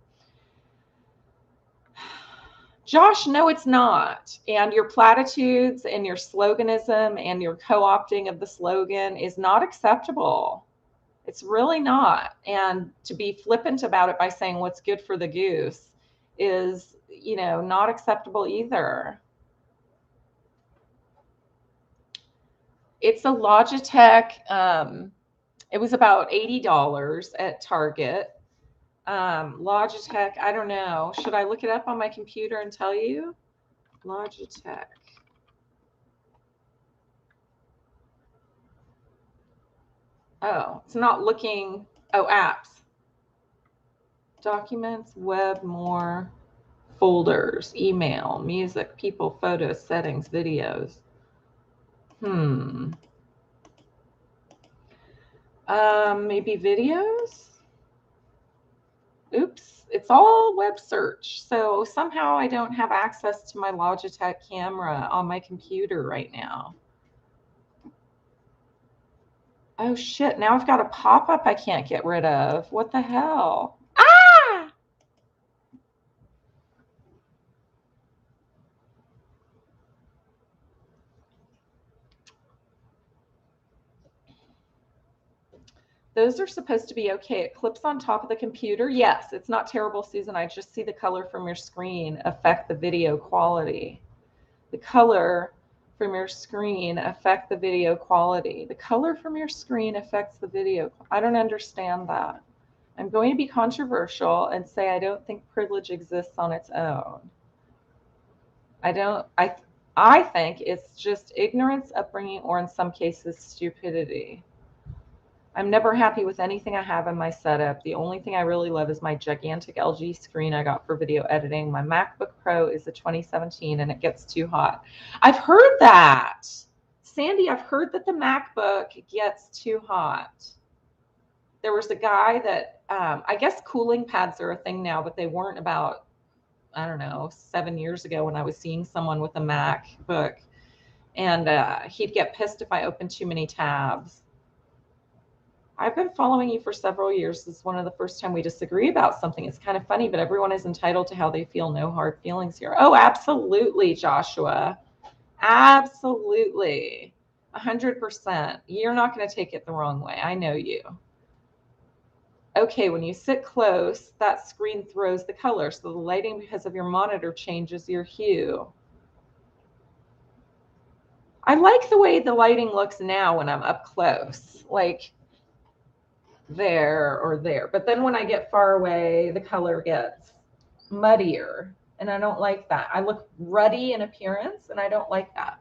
Josh, no, it's not. And your platitudes and your sloganism and your co-opting of the slogan is not acceptable. It's really not. And to be flippant about it by saying what's good for the goose is, you know, not acceptable either. It's a Logitech. It was about $80 at Target. Logitech, I don't know. Should I look it up on my computer and tell you? Logitech. Oh, it's not looking. Oh, apps. Documents, web, more, folders, email, music, people, photos, settings, videos. Maybe videos? Oops, it's all web search. So somehow I don't have access to my Logitech camera on my computer right now. Oh shit, now I've got a pop-up I can't get rid of. What the hell? Ah! Those are supposed to be okay. It clips on top of the computer. Yes, it's not terrible, Susan. I just see the color from your screen affect the video quality. The color from your screen affect the video quality. The color from your screen affects the video. I don't understand that. I'm going to be controversial and say I don't think privilege exists on its own. I think it's just ignorance, upbringing, or in some cases, stupidity. I'm never happy with anything I have in my setup. The only thing I really love is my gigantic LG screen I got for video editing. My MacBook Pro is a 2017 and it gets too hot. I've heard that. Sandy, I've heard that the MacBook gets too hot. There was a guy that, I guess cooling pads are a thing now, but they weren't about, I don't know, 7 years ago when I was seeing someone with a MacBook. And he'd get pissed if I opened too many tabs. I've been following you for several years. This is one of the first time we disagree about something. It's kind of funny, but everyone is entitled to how they feel. No hard feelings here. Oh, absolutely, Joshua. Absolutely. 100%. You're not going to take it the wrong way. I know you. Okay, when you sit close, that screen throws the color. So the lighting because of your monitor changes your hue. I like the way the lighting looks now when I'm up close. Like, there or there, but then when I get far away the color gets muddier and I don't like that. I look ruddy in appearance and I don't like that.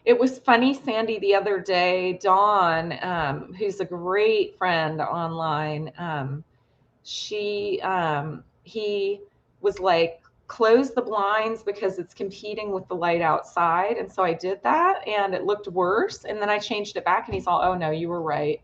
It was funny, Sandy, the other day, Dawn, who's a great friend online, he was like, close the blinds because it's competing with the light outside. And so I did that and it looked worse. And then I changed it back and he's all, oh no, you were right.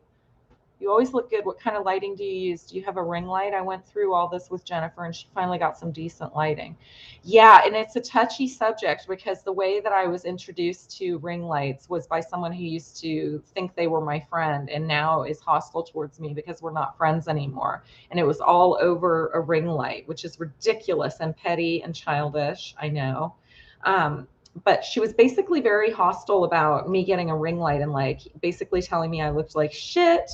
You always look good. What kind of lighting do you use? Do you have a ring light? I went through all this with Jennifer and she finally got some decent lighting. Yeah, and it's a touchy subject because the way that I was introduced to ring lights was by someone who used to think they were my friend and now is hostile towards me because we're not friends anymore. And it was all over a ring light, which is ridiculous and petty and childish, I know. But she was basically very hostile about me getting a ring light and like basically telling me I looked like shit.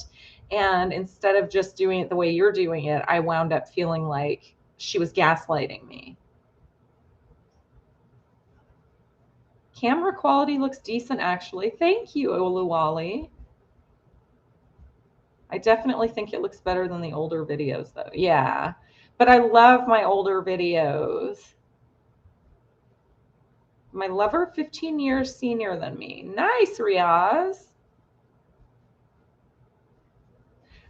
And instead of just doing it the way you're doing it, I wound up feeling like she was gaslighting me. Camera quality looks decent, actually. Thank you, Oluwale. I definitely think it looks better than the older videos though. Yeah, but I love my older videos. My lover, 15 years senior than me. Nice, Riaz.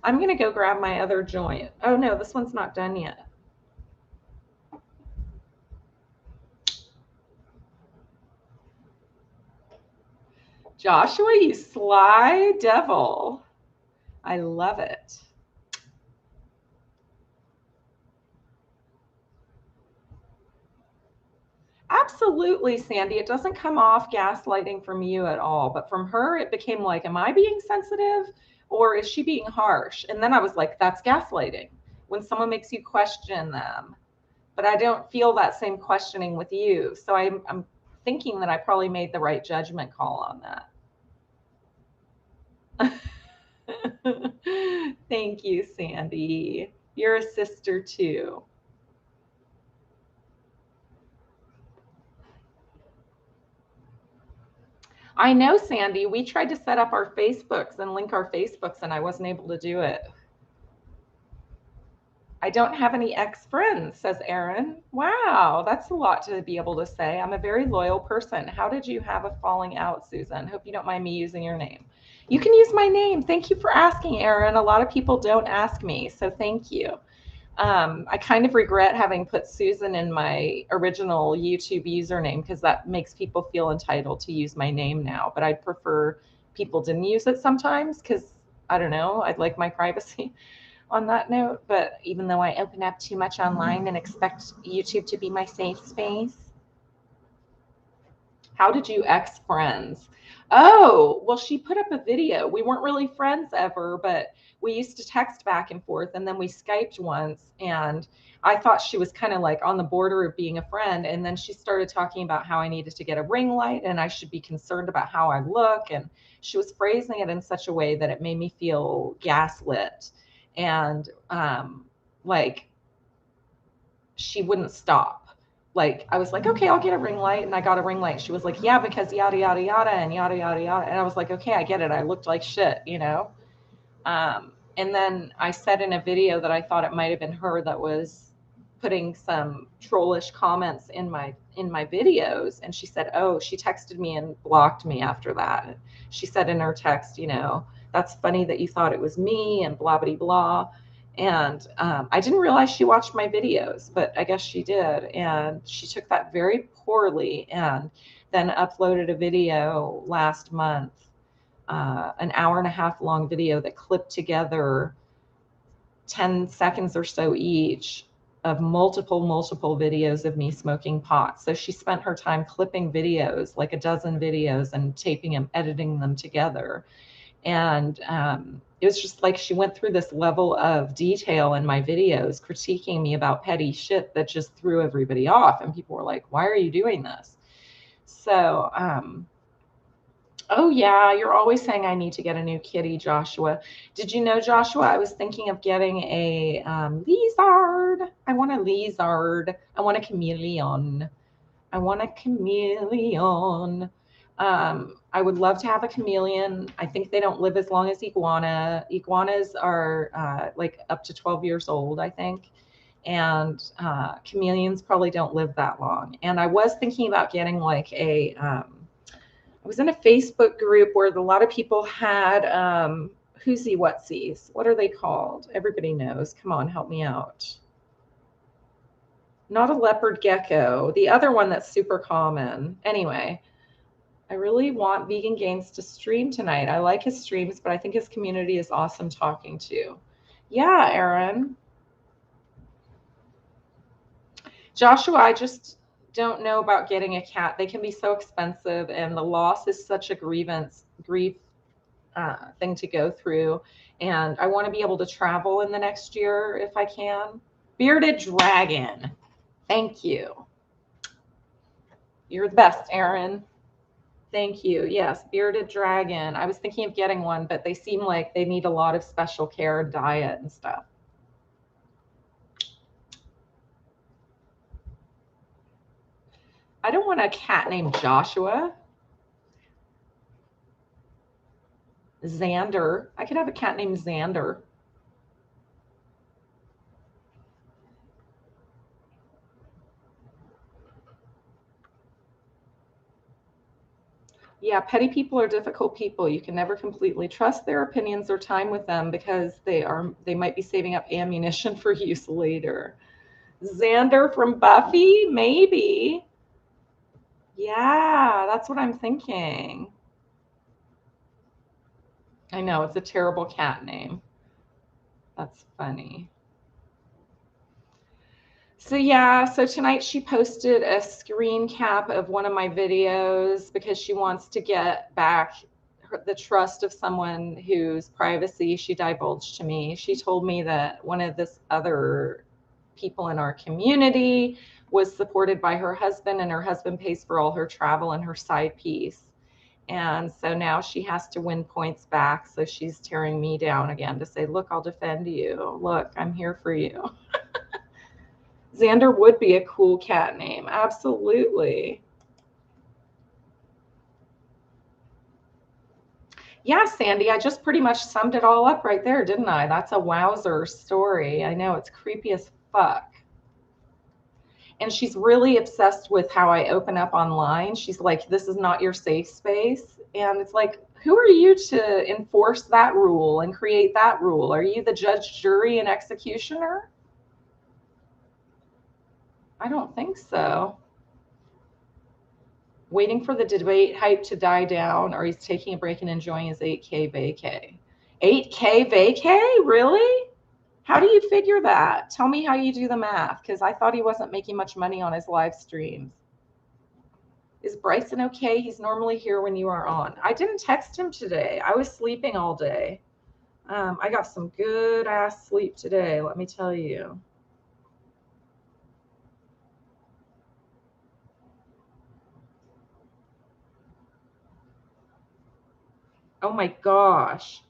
I'm going to go grab my other joint. Oh no, this one's not done yet. Joshua, you sly devil. I love it. Absolutely, Sandy. It doesn't come off gaslighting from you at all, but from her, it became like, am I being sensitive or is she being harsh? And then I was like, that's gaslighting when someone makes you question them. But I don't feel that same questioning with you. So I'm thinking that I probably made the right judgment call on that. Thank you, Sandy. You're a sister too. I know, Sandy. We tried to set up our Facebooks and link our Facebooks, and I wasn't able to do it. I don't have any ex-friends, says Aaron. Wow, that's a lot to be able to say. I'm a very loyal person. How did you have a falling out, Susan? Hope you don't mind me using your name. You can use my name. Thank you for asking, Aaron. A lot of people don't ask me, so thank you. I kind of regret having put Susan in my original YouTube username because that makes people feel entitled to use my name now. But I'd prefer people didn't use it sometimes because, I don't know, I'd like my privacy on that note. But even though I open up too much online and expect YouTube to be my safe space. How did you ex-friends? Oh, well, she put up a video. We weren't really friends ever, but we used to text back and forth, and then we Skyped once, and I thought she was kind of like on the border of being a friend, and then she started talking about how I needed to get a ring light and I should be concerned about how I look, and she was phrasing it in such a way that it made me feel gaslit, and like she wouldn't stop. Like I was like, okay, I'll get a ring light, and I got a ring light. She was like, yeah, because yada yada yada and yada yada yada, and I was like, okay, I get it. I looked like shit, you know. And then I said in a video that I thought it might have been her that was putting some trollish comments in my videos, and she said, oh, she texted me and blocked me after that. She said in her text, you know, that's funny that you thought it was me and blah blah blah. And I didn't realize she watched my videos, but I guess she did. And she took that very poorly and then uploaded a video last month, an hour and a half long video that clipped together 10 seconds or so each of multiple videos of me smoking pot. So she spent her time clipping videos, like a dozen videos, and taping them, editing them together. And it was just like she went through this level of detail in my videos, critiquing me about petty shit that just threw everybody off. And people were like, why are you doing this? So, oh yeah, you're always saying I need to get a new kitty, Joshua. Did you know, Joshua, I was thinking of getting a lizard. I want a lizard. I want a chameleon. I want a chameleon. I would love to have a chameleon. I think they don't live as long as iguana. Iguanas are like up to 12 years old, I think. And chameleons probably don't live that long. And I was thinking about getting like a, I was in a Facebook group where a lot of people had whoosy whatsies. What are they called? Everybody knows. Come on, help me out. Not a leopard gecko. The other one that's super common. Anyway, I really want Vegan Gains to stream tonight. I like his streams, but I think his community is awesome talking to. Yeah, Aaron. Joshua, I just don't know about getting a cat. They can be so expensive, and the loss is such a grief thing to go through. And I want to be able to travel in the next year if I can. Bearded Dragon. Thank you. You're the best, Aaron. Thank you. Yes, Bearded Dragon. I was thinking of getting one, but they seem like they need a lot of special care, diet, and stuff. I don't want a cat named Joshua. Xander. I could have a cat named Xander. Yeah, petty people are difficult people. You can never completely trust their opinions or time with them because they might be saving up ammunition for use later. Xander from Buffy, maybe. Yeah, that's what I'm thinking. I know, it's a terrible cat name. That's funny. So yeah, so tonight she posted a screen cap of one of my videos because she wants to get back the trust of someone whose privacy she divulged to me. She told me that one of this other people in our community was supported by her husband, and her husband pays for all her travel and her side piece. And so now she has to win points back. So she's tearing me down again to say, look, I'll defend you. Look, I'm here for you. Xander would be a cool cat name. Absolutely. Yeah, Sandy, I just pretty much summed it all up right there, didn't I? That's a wowzer story. I know, it's creepy as fuck. And she's really obsessed with how I open up online. She's like, this is not your safe space. And it's like, who are you to enforce that rule and create that rule? Are you the judge, jury, and executioner? I don't think so. Waiting for the debate hype to die down, or he's taking a break and enjoying his 8K vacay. 8K vacay? Really? How do you figure that? Tell me how you do the math, because I thought he wasn't making much money on his live streams. Is Bryson okay? He's normally here when you are on. I didn't text him today. I was sleeping all day. I got some good ass sleep today, let me tell you. Oh my gosh.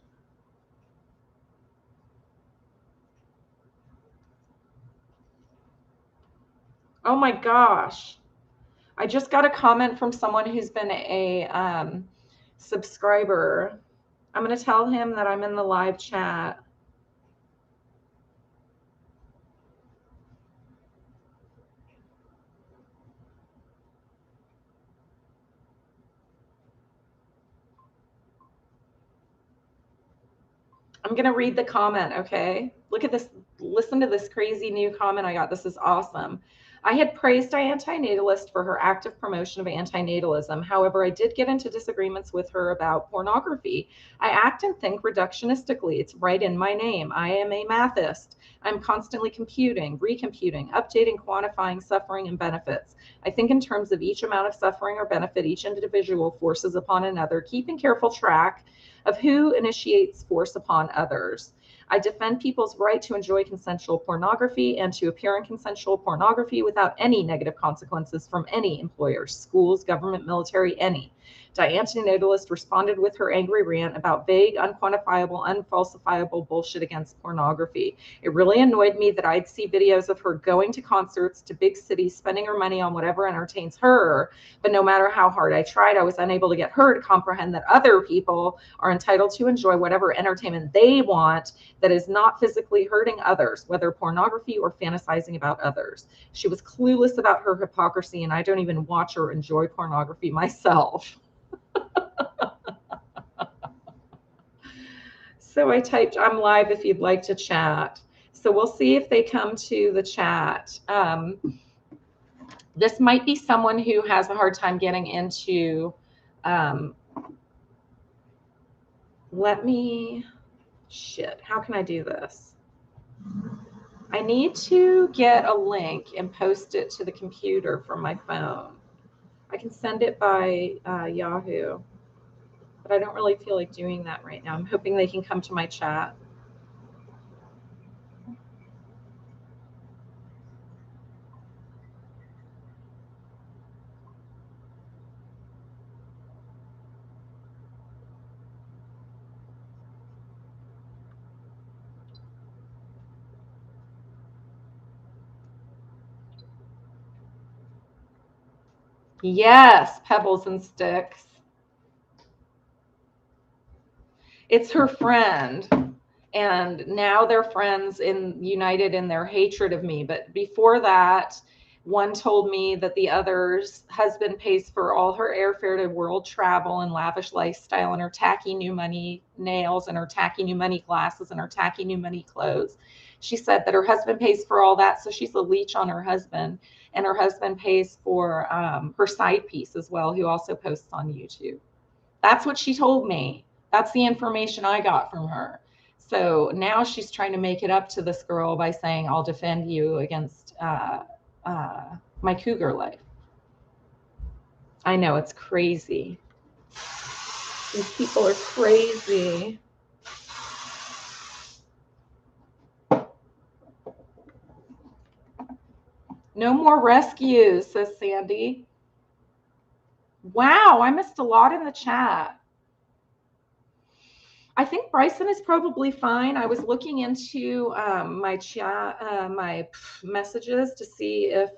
Oh my gosh. I just got a comment from someone who's been a subscriber. I'm going to tell him that I'm in the live chat. I'm going to read the comment, okay? Look at this. Listen to this crazy new comment I got. This is awesome. I had praised our antinatalist for her active promotion of antinatalism. However, I did get into disagreements with her about pornography. I act and think reductionistically. It's right in my name. I am a mathist. I'm constantly computing, recomputing, updating, quantifying suffering and benefits. I think in terms of each amount of suffering or benefit each individual forces upon another, keeping careful track of who initiates force upon others. I defend people's right to enjoy consensual pornography and to appear in consensual pornography without any negative consequences from any employer, schools, government, military, any. Antinatalist responded with her angry rant about vague, unquantifiable, unfalsifiable bullshit against pornography. It really annoyed me that I'd see videos of her going to concerts, to big cities, spending her money on whatever entertains her, but no matter how hard I tried, I was unable to get her to comprehend that other people are entitled to enjoy whatever entertainment they want that is not physically hurting others, whether pornography or fantasizing about others. She was clueless about her hypocrisy, and I don't even watch or enjoy pornography myself. So I typed, I'm live if you'd like to chat. So we'll see if they come to the chat. This might be someone who has a hard time getting into, shit, how can I do this? I need to get a link and post it to the computer from my phone. I can send it by Yahoo, but I don't really feel like doing that right now. I'm hoping they can come to my chat. Yes, pebbles and sticks. It's her friend. And now they're friends and united in their hatred of me. But before that, one told me that the other's husband pays for all her airfare to world travel and lavish lifestyle and her tacky new money nails and her tacky new money glasses and her tacky new money clothes. She said that her husband pays for all that, so she's a leech on her husband. And her husband pays for her side piece as well, who also posts on YouTube. That's what she told me. That's the information I got from her. So now she's trying to make it up to this girl by saying, I'll defend you against my cougar life. I know, it's crazy. These people are crazy. No more rescues, says Sandy. Wow, I missed a lot in the chat. I think Bryson is probably fine. I was looking into my chat, my messages to see if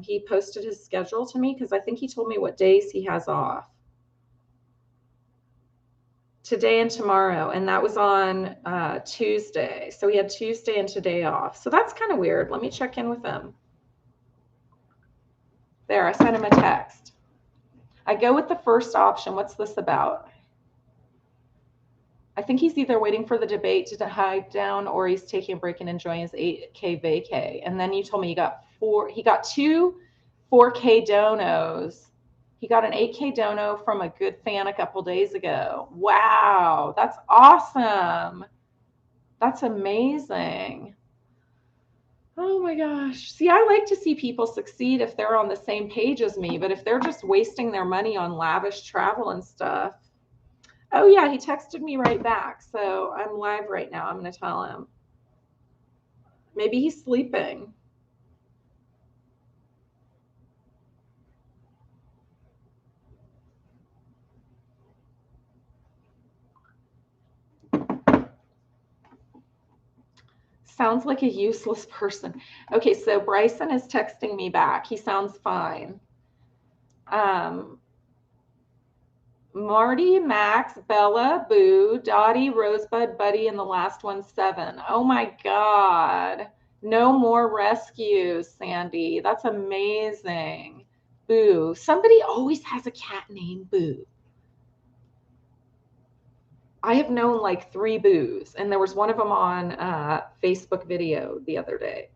he posted his schedule to me, because I think he told me what days he has off. Today and tomorrow, and that was on Tuesday. So he had Tuesday and today off. So that's kind of weird. Let me check in with him. There, I sent him a text. I go with the first option. What's this about? I think he's either waiting for the debate to die down or he's taking a break and enjoying his 8K vacay. And then you told me he got two 4K donos. He got an 8K dono from a good fan a couple days ago. Wow, that's awesome. That's amazing. Oh my gosh. See, I like to see people succeed if they're on the same page as me, but if they're just wasting their money on lavish travel and stuff. Oh yeah, he texted me right back. So I'm live right now. I'm going to tell him. Maybe he's sleeping. Sounds like a useless person. Okay, so Bryson is texting me back. He sounds fine. Marty, Max, Bella, Boo, Dottie, Rosebud, Buddy, and the last one's 7. Oh my God. No more rescues, Sandy. That's amazing. Boo. Somebody always has a cat named Boo. I have known like 3 Boos, and there was one of them on Facebook video the other day.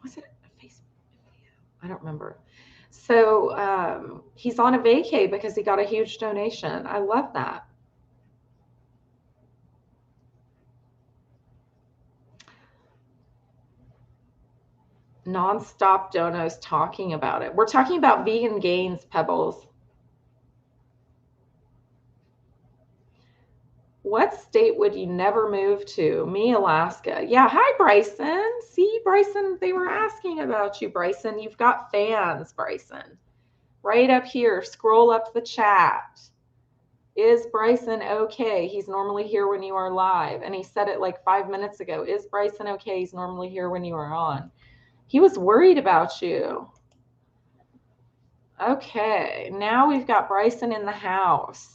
Was it a Facebook video? I don't remember. So he's on a vacay because he got a huge donation. I love that. Non-stop donos talking about it. We're talking about vegan gains, Pebbles. What state would you never move to? Me, Alaska. Yeah, hi, Bryson. See, Bryson, they were asking about you, Bryson. You've got fans, Bryson. Right up here, scroll up the chat. Is Bryson okay? He's normally here when you are live. And he said it like 5 minutes ago. Is Bryson okay? He's normally here when you are on. He was worried about you. Okay, now we've got Bryson in the house.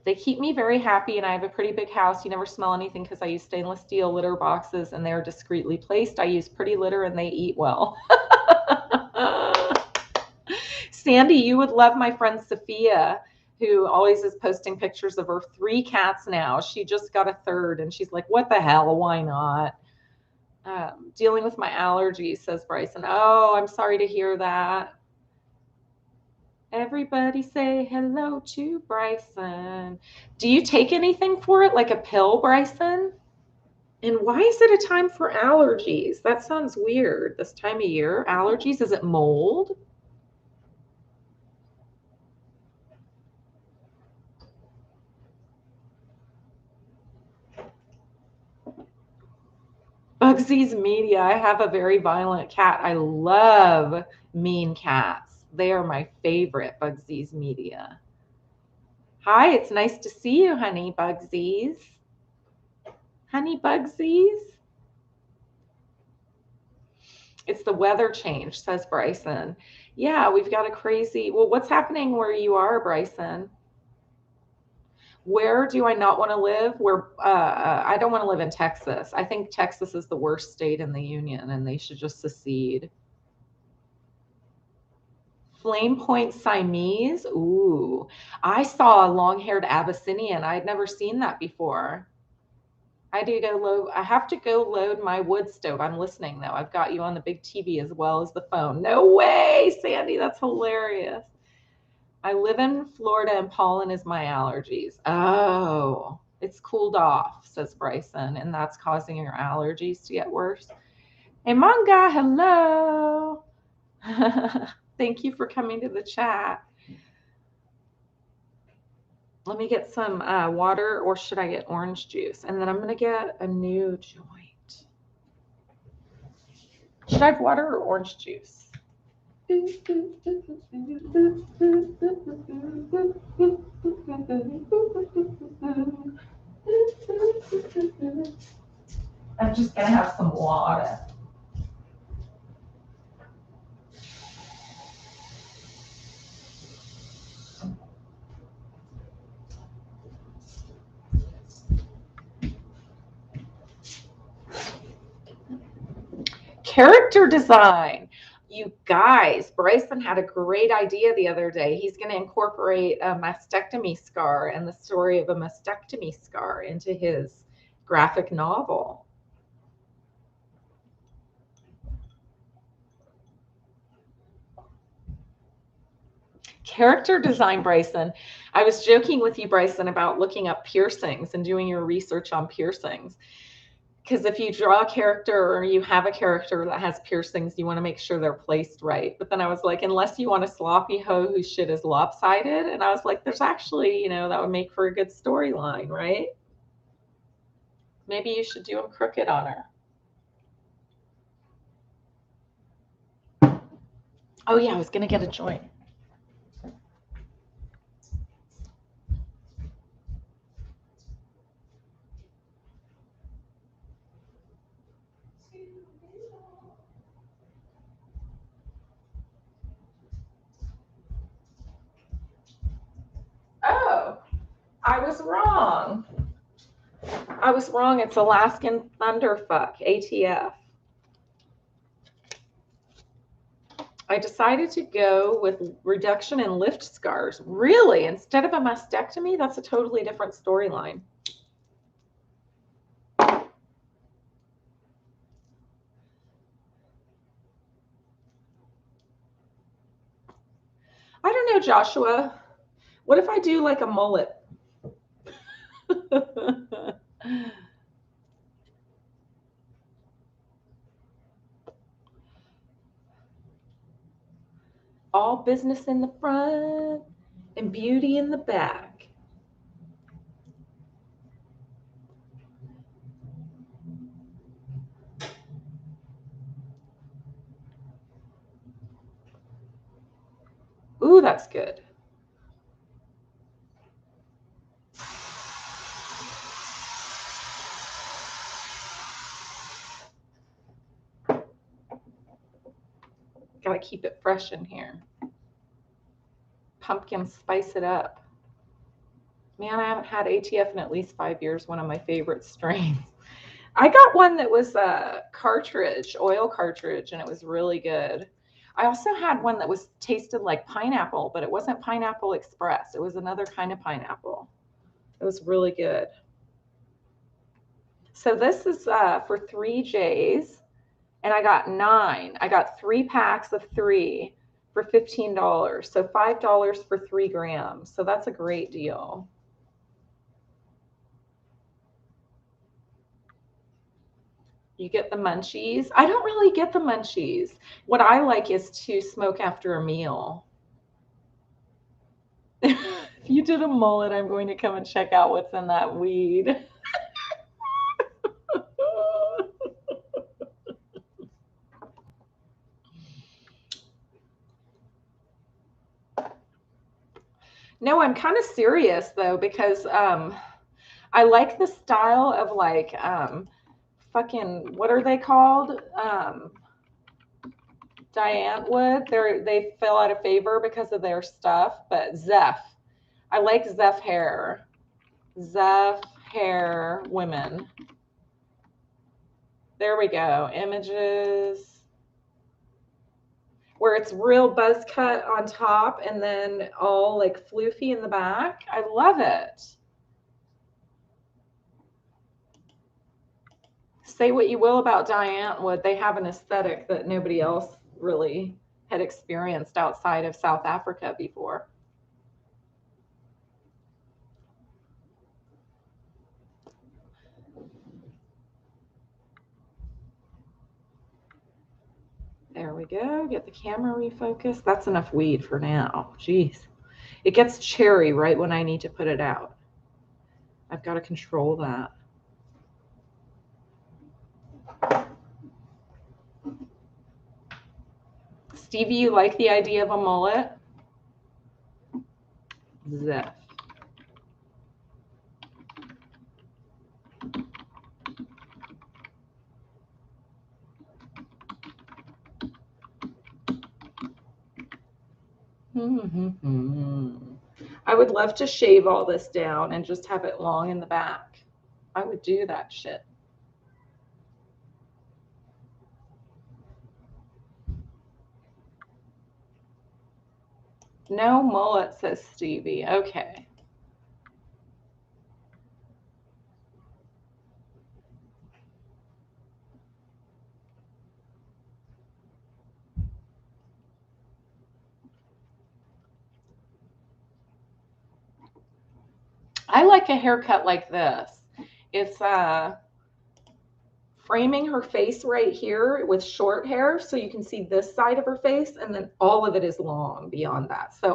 They keep me very happy, and I have a pretty big house. You never smell anything because I use stainless steel litter boxes, and they're discreetly placed. I use pretty litter, and they eat well. Sandy, you would love my friend Sophia, who always is posting pictures of her 3 cats now. She just got a 3rd, and she's like, what the hell? Why not? Dealing with my allergies, says Bryson. Oh, I'm sorry to hear that. Everybody say hello to Bryson. Do you take anything for it, like a pill, Bryson? And why is it a time for allergies? That sounds weird. This time of year, allergies, is it mold? Bugsy's Media. I have a very violent cat. I love mean cats. They are my favorite, Bugsy's Media. Hi, it's nice to see you, honey Bugsies. Honey Bugsies. It's the weather change, says Bryson. Yeah, we've got a crazy, well, what's happening where you are, Bryson? Where do I not want to live? Where I don't want to live in Texas. I think Texas is the worst state in the union and they should just secede. Flame Point Siamese. Ooh, I saw a long-haired Abyssinian. I'd never seen that before. I have to go load my wood stove. I'm listening though. I've got you on the big TV as well as the phone. No way, Sandy. That's hilarious. I live in Florida and pollen is my allergies. Oh, it's cooled off, says Bryson, and that's causing your allergies to get worse. Hey, Manga, hello. Thank you for coming to the chat. Let me get some water, or should I get orange juice? And then I'm going to get a new joint. Should I have water or orange juice? I'm just going to have some water. Character design. You guys, Bryson had a great idea the other day. He's going to incorporate a mastectomy scar and the story of a mastectomy scar into his graphic novel. Character design, Bryson. I was joking with you, Bryson, about looking up piercings and doing your research on piercings. Because if you draw a character or you have a character that has piercings, you want to make sure they're placed right. But then I was like, unless you want a sloppy hoe whose shit is lopsided. And I was like, there's actually, you know, that would make for a good storyline, right? Maybe you should do them crooked on her. Oh, yeah, I was going to get a joint. Oh, I was wrong. I was wrong. It's Alaskan Thunderfuck, ATF. I decided to go with reduction in lift scars. Really? Instead of a mastectomy? That's a totally different storyline. I don't know, Joshua. What if I do like a mullet? All business in the front and beauty in the back. Ooh, that's good. Gotta keep it fresh in here. Pumpkin, spice it up. Man, I haven't had ATF in at least 5 years. One of my favorite strains. I got one that was a cartridge, oil cartridge, and it was really good. I also had one that was tasted like pineapple, but it wasn't Pineapple Express. It was another kind of pineapple. It was really good. So this is for 3 J's, and I got 9. I got 3 packs of 3 for $15. So $5 for 3 grams. So that's a great deal. You get the munchies. I don't really get the munchies. What I like is to smoke after a meal. If you did a mullet, I'm going to come and check out what's in that weed. No, I'm kind of serious though, because I like the style of like fucking, what are they called? Diane would. They fell out of favor because of their stuff, but Zeph. I like Zeph hair. Zeph hair women. There we go. Images. Where it's real buzz cut on top and then all like floofy in the back. I love it. Say what you will about Diane Wood, they have an aesthetic that nobody else really had experienced outside of South Africa before. There we go. Get the camera refocused. That's enough weed for now. Jeez. It gets cherry right when I need to put it out. I've got to control that. Stevie, you like the idea of a mullet? Zeph. I would love to shave all this down and just have it long in the back. I would do that shit. No mullet, says Stevie. Okay. I like a haircut like this. It's framing her face right here with short hair so you can see this side of her face, and then all of it is long beyond that. So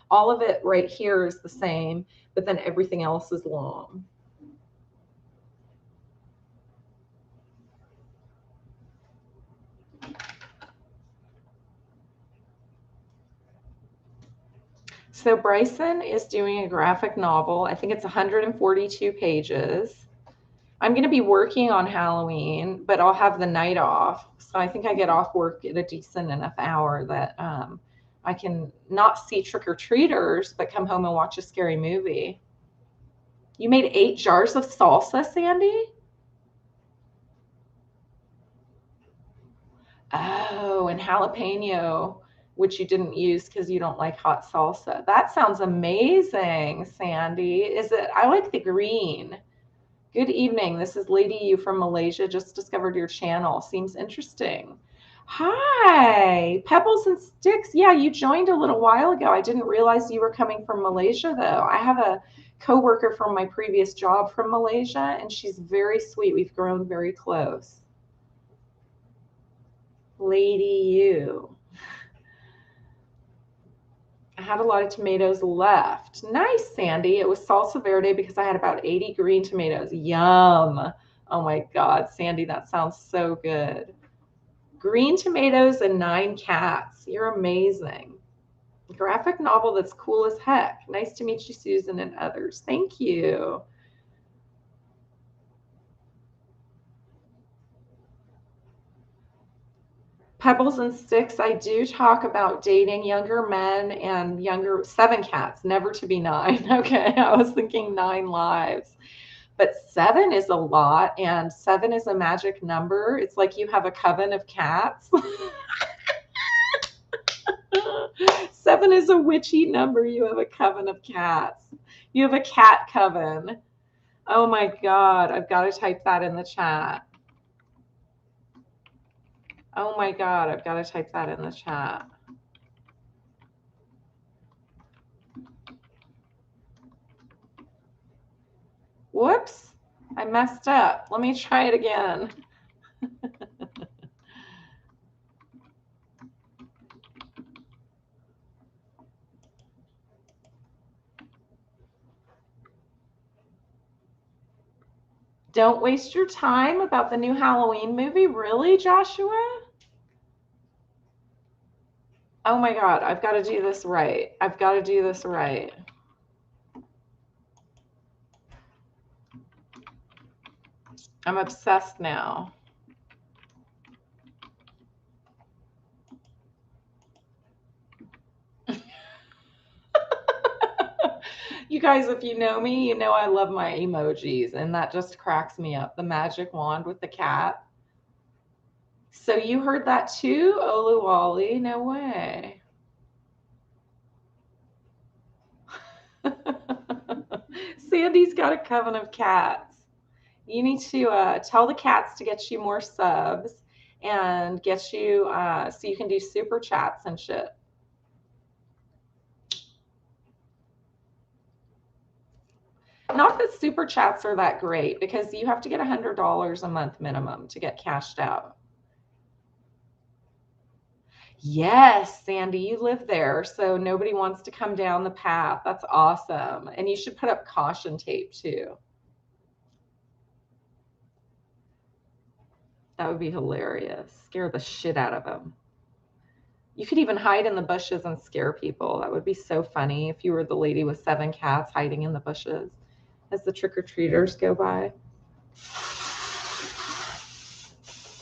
all of it right here is the same, but then everything else is long. So Bryson is doing a graphic novel. I think it's 142 pages. I'm going to be working on Halloween, but I'll have the night off. So I think I get off work at a decent enough hour that I can not see trick-or-treaters, but come home and watch a scary movie. You made 8 jars of salsa, Sandy? Oh, and jalapeno, which you didn't use because you don't like hot salsa. That sounds amazing, Sandy. Is it? I like the green. Good evening. This is Lady U from Malaysia. Just discovered your channel. Seems interesting. Hi, Pebbles and Sticks. Yeah, you joined a little while ago. I didn't realize you were coming from Malaysia, though. I have a coworker from my previous job from Malaysia, and she's very sweet. We've grown very close. Lady U. I had a lot of tomatoes left. Nice, Sandy. It was salsa verde because I had about 80 green tomatoes. Yum. Oh my God, Sandy, that sounds so good. Green tomatoes and 9 cats. You're amazing. Graphic novel that's cool as heck. Nice to meet you, Susan, and others. Thank you. Pebbles and Sticks, I do talk about dating younger men and younger 7 cats, never to be 9. Okay, I was thinking 9 lives. But 7 is a lot, and 7 is a magic number. It's like you have a coven of cats. 7 is a witchy number. You have a coven of cats. You have a cat coven. Oh my God, I've got to type that in the chat. Oh my God, I've got to type that in the chat. Whoops, I messed up. Let me try it again. Don't waste your time about the new Halloween movie. Really, Joshua? Oh my God, I've got to do this right. I've got to do this right. I'm obsessed now. You guys, if you know me, you know I love my emojis, and that just cracks me up. The magic wand with the cat. So you heard that too, Oluwale? No way. Sandy's got a coven of cats. You need to tell the cats to get you more subs and get you so you can do super chats and shit. Not that super chats are that great, because you have to get $100 a month minimum to get cashed out. Yes, Sandy, you live there, so nobody wants to come down the path. That's awesome. And you should put up caution tape too. That would be hilarious. Scare the shit out of them. You could even hide in the bushes and scare people. That would be so funny if you were the lady with 7 cats hiding in the bushes as the trick-or-treaters go by.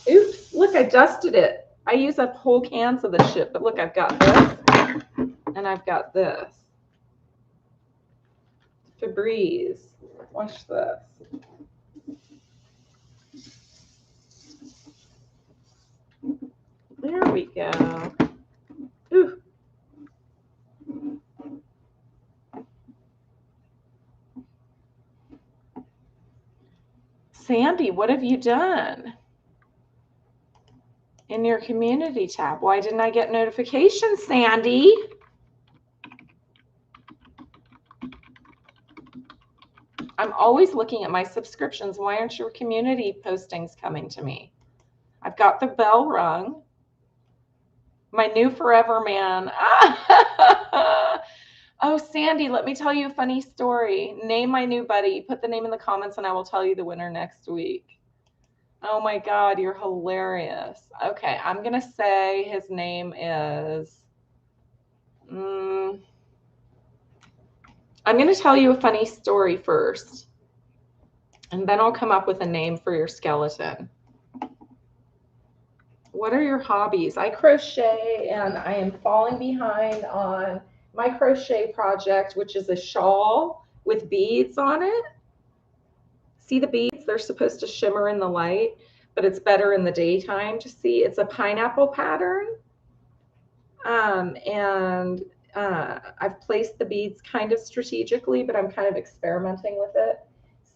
Oops, look, I dusted it. I use up whole cans of this shit, but look, I've got this and I've got this. Febreze. Watch this. There we go. Ooh. Sandy, what have you done in your community tab? Why didn't I get notifications, Sandy? I'm always looking at my subscriptions. Why aren't your community postings coming to me? I've got the bell rung. My new forever man. Oh, Sandy, let me tell you a funny story. Name my new buddy. Put the name in the comments and I will tell you the winner next week. Oh my God, you're hilarious. Okay, I'm going to say his name is... I'm going to tell you a funny story first, and then I'll come up with a name for your skeleton. What are your hobbies? I crochet, and I am falling behind on my crochet project, which is a shawl with beads on it. See the beads? They're supposed to shimmer in the light, but it's better in the daytime to see. It's a pineapple pattern. I've placed the beads kind of strategically, but I'm kind of experimenting with it.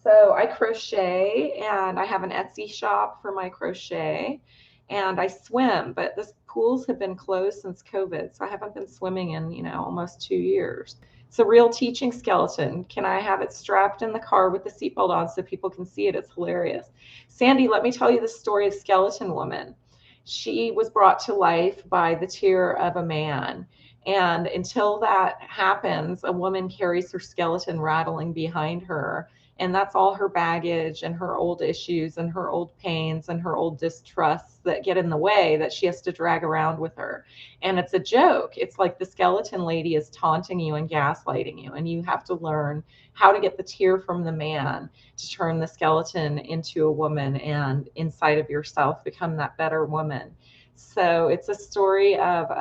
So I crochet, and I have an Etsy shop for my crochet, and I swim, but the pools have been closed since COVID, so I haven't been swimming in, almost 2 years. It's a real teaching skeleton. Can I have it strapped in the car with the seatbelt on so people can see it? It's hilarious. Sandy, let me tell you the story of Skeleton Woman. She was brought to life by the tear of a man. And until that happens, a woman carries her skeleton rattling behind her. And that's all her baggage and her old issues and her old pains and her old distrusts that get in the way that she has to drag around with her. And it's a joke. It's like the skeleton lady is taunting you and gaslighting you. And you have to learn how to get the tear from the man to turn the skeleton into a woman, and inside of yourself become that better woman. So it's a story of,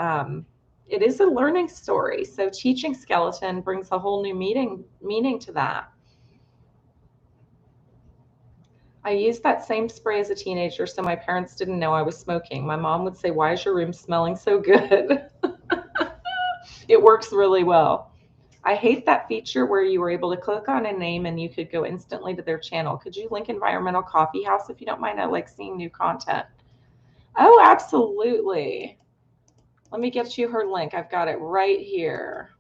it is a learning story. So teaching skeleton brings a whole new meaning to that. I used that same spray as a teenager, so my parents didn't know I was smoking. My mom would say, "Why is your room smelling so good?" It works really well. I hate that feature where you were able to click on a name and you could go instantly to their channel. Could you link Environmental Coffee House if you don't mind? I like seeing new content. Oh, absolutely. Let me get you her link. I've got it right here.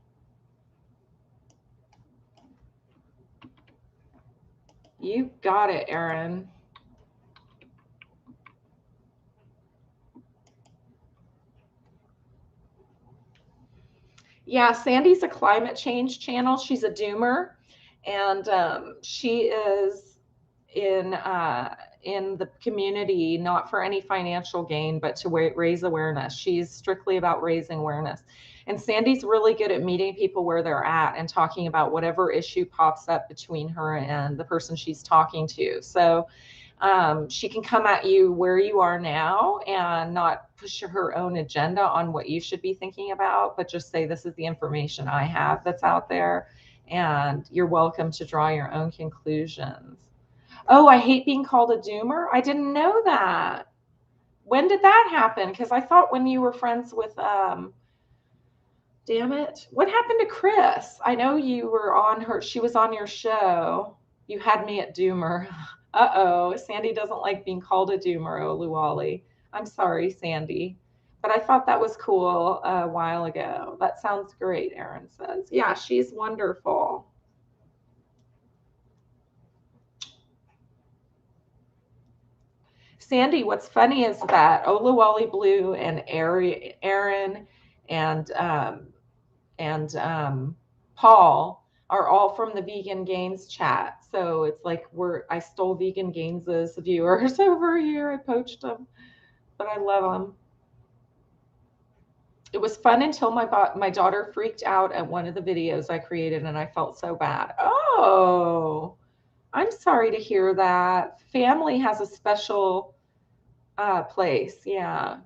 You got it, Erin. Yeah, Sandy's a climate change channel. She's a doomer, and she is in the community, not for any financial gain, but to raise awareness. She's strictly about raising awareness. And Sandy's really good at meeting people where they're at and talking about whatever issue pops up between her and the person she's talking to. So she can come at you where you are now and not push her own agenda on what you should be thinking about, but just say, this is the information I have that's out there. and you're welcome to draw your own conclusions. Oh, I hate being called a doomer. I didn't know that. When did that happen? Because I thought when you were friends with, damn it, what happened to Chris? I know you were on her, she was on your show. You had me at doomer. Uh-oh, Sandy doesn't like being called a doomer, Oluwale. I'm sorry, Sandy. But I thought that was cool a while ago. That sounds great, Erin says. Yeah, she's wonderful. Sandy, what's funny is that Oluwale Blue and Erin and Paul are all from the Vegan Gains chat. So it's like I stole Vegan Gains's viewers over here. I poached them, but I love them. It was fun until my daughter freaked out at one of the videos I created, and I felt so bad. Oh, I'm sorry to hear that. Family has a special place. Yeah.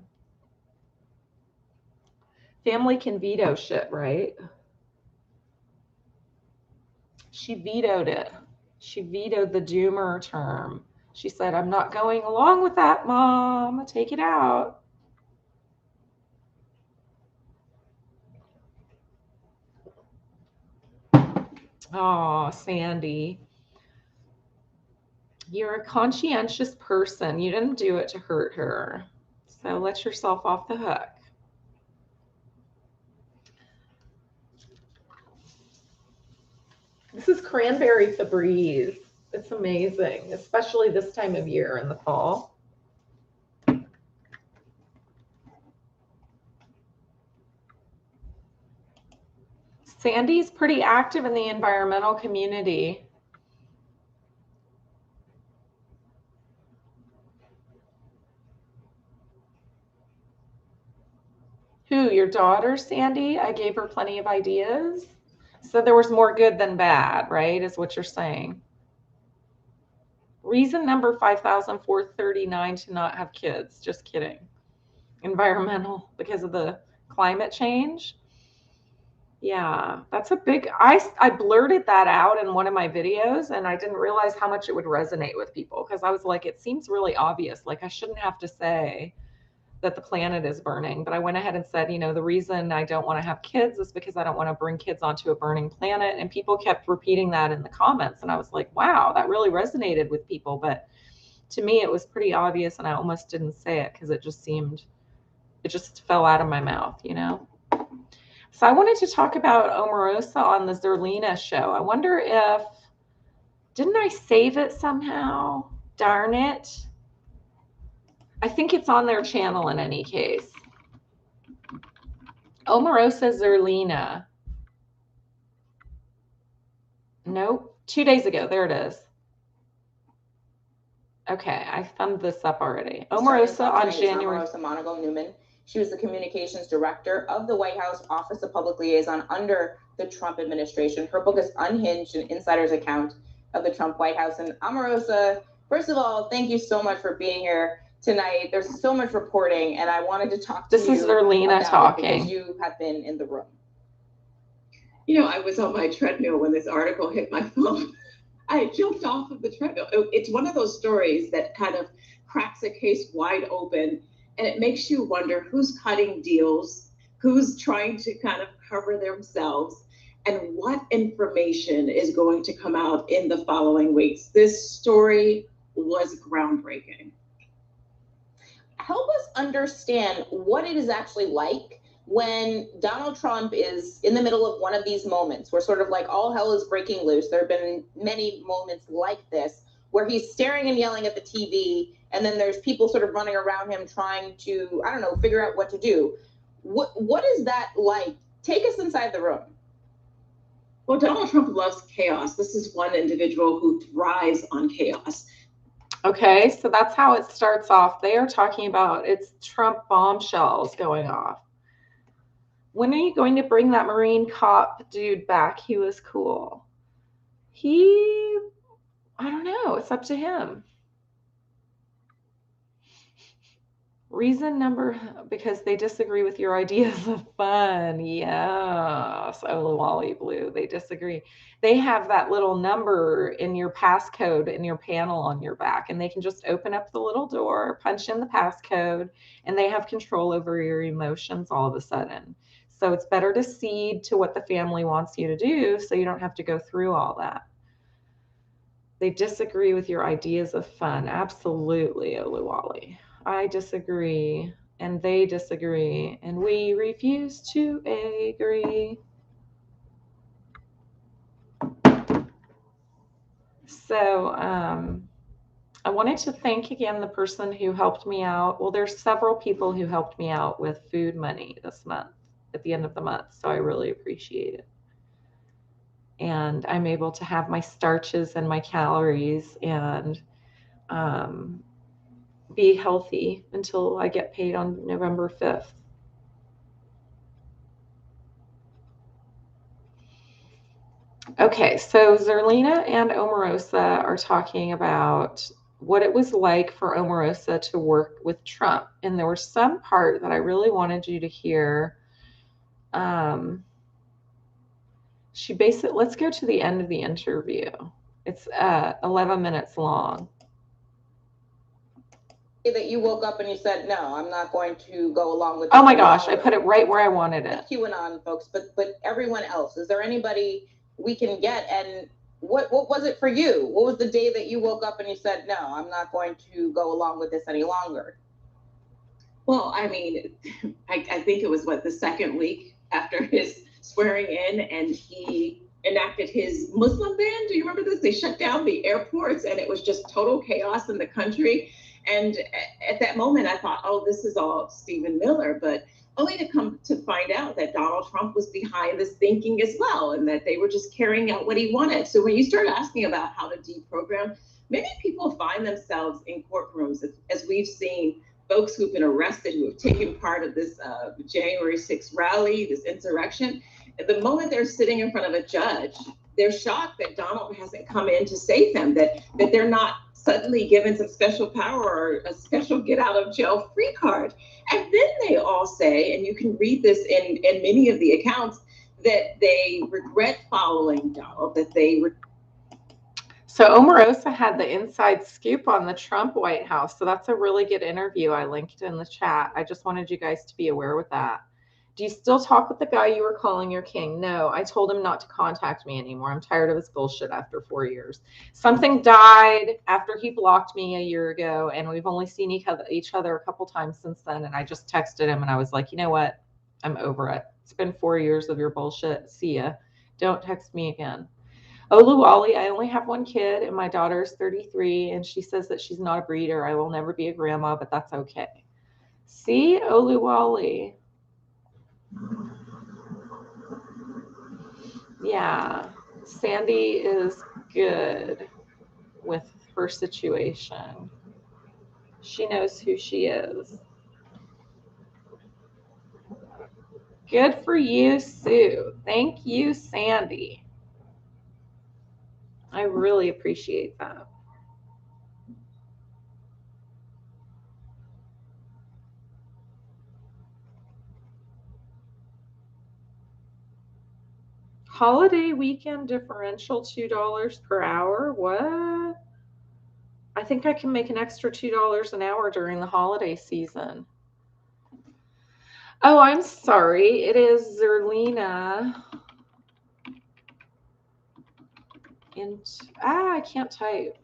Family can veto shit, right? She vetoed it. She vetoed the doomer term. She said, I'm not going along with that, Mom. Take it out. Oh, Sandy. You're a conscientious person. You didn't do it to hurt her. So let yourself off the hook. This is cranberry Febreze. It's amazing, especially this time of year in the fall. Sandy's pretty active in the environmental community. Who, your daughter, Sandy? I gave her plenty of ideas. So there was more good than bad, right? Is what you're saying. Reason number 5,439 to not have kids. Just kidding. Environmental, because of the climate change. Yeah, that's a big, I blurted that out in one of my videos, and I didn't realize how much it would resonate with people, because I was like, it seems really obvious. Like I shouldn't have to say that the planet is burning. But I went ahead and said, you know, the reason I don't want to have kids is because I don't want to bring kids onto a burning planet. And people kept repeating that in the comments. And I was like, wow, that really resonated with people. But to me, it was pretty obvious. And I almost didn't say it because it just fell out of my mouth, you know? So I wanted to talk about Omarosa on the Zerlina show. I wonder if, didn't I save it somehow? Darn it. I think it's on their channel in any case. Omarosa Zerlina. Nope. 2 days ago. There it is. Okay, I thumbed this up already. Omarosa on January. Omarosa Monaco Newman. She was the communications director of the White House Office of Public Liaison under the Trump administration. Her book is Unhinged, an insider's account of the Trump White House. And Omarosa, first of all, thank you so much for being here tonight. There's so much reporting, and I wanted to talk to you. This is Zerlina talking. Because you have been in the room. You know, I was on my treadmill when this article hit my phone. I jumped off of the treadmill. It's one of those stories that kind of cracks a case wide open, and it makes you wonder who's cutting deals, who's trying to kind of cover themselves, and what information is going to come out in the following weeks. This story was groundbreaking. Help us understand what it is actually like when Donald Trump is in the middle of one of these moments where sort of like all hell is breaking loose. There have been many moments like this where he's staring and yelling at the TV, and then there's people sort of running around him trying to, I don't know, figure out what to do. What is that like? Take us inside the room. Well, Donald Trump loves chaos. This is one individual who thrives on chaos. Okay, so that's how it starts off. They are talking about it's Trump bombshells going off. When are you going to bring that Marine cop dude back? He was cool. I don't know. It's up to him. Reason number, because they disagree with your ideas of fun. Yes, Olawale Blue, they disagree. They have that little number in your passcode in your panel on your back, and they can just open up the little door, punch in the passcode, and they have control over your emotions all of a sudden. So it's better to cede to what the family wants you to do so you don't have to go through all that. They disagree with your ideas of fun. Absolutely, Olawale. I disagree, and they disagree, and we refuse to agree. So I wanted to thank again the person who helped me out. Well, there's several people who helped me out with food money this month, at the end of the month, so I really appreciate it. And I'm able to have my starches and my calories and be healthy until I get paid on November 5th. Okay, so Zerlina and Omarosa are talking about what it was like for Omarosa to work with Trump. And there was some part that I really wanted you to hear. She basically, let's go to the end of the interview. It's 11 minutes long. That you woke up and you said, no, I'm not going to go along with. Oh my gosh, I put it right where I wanted it. QAnon folks, but everyone else, is there anybody we can get? And what was it for you? What was the day that you woke up and you said, no, I'm not going to go along with this any longer? Well, I mean, I think it was the second week after his swearing in, and he enacted his Muslim ban. Do you remember this? They shut down the airports, and it was just total chaos in the country. And at that moment, I thought, oh, this is all Stephen Miller, but only to come to find out that Donald Trump was behind this thinking as well, and that they were just carrying out what he wanted. So when you start asking about how to deprogram, many people find themselves in courtrooms, as we've seen folks who've been arrested, who have taken part of this January 6th rally, this insurrection. At the moment they're sitting in front of a judge, they're shocked that Donald hasn't come in to save them, that they're not suddenly given some special power or a special get out of jail free card. And then they all say, and you can read this in many of the accounts, that they regret following Donald, that they So Omarosa had the inside scoop on the Trump White House. So that's a really good interview. I linked in the chat. I just wanted you guys to be aware with that. Do you still talk with the guy you were calling your king? No, I told him not to contact me anymore. I'm tired of his bullshit after 4 years. Something died after he blocked me a year ago, and we've only seen each other a couple times since then. And I just texted him and I was like, you know what? I'm over it. It's been 4 years of your bullshit. See ya. Don't text me again. Oluwale, I only have one kid, and my daughter is 33, and she says that she's not a breeder. I will never be a grandma, but that's okay. See, Oluwale. Yeah, Sandy is good with her situation. She knows who she is. Good for you, Sue. Thank you, Sandy. I really appreciate that. Holiday weekend differential, $2 per hour. What? I think I can make an extra $2 an hour during the holiday season. Oh, I'm sorry. It is Zerlina. I can't type.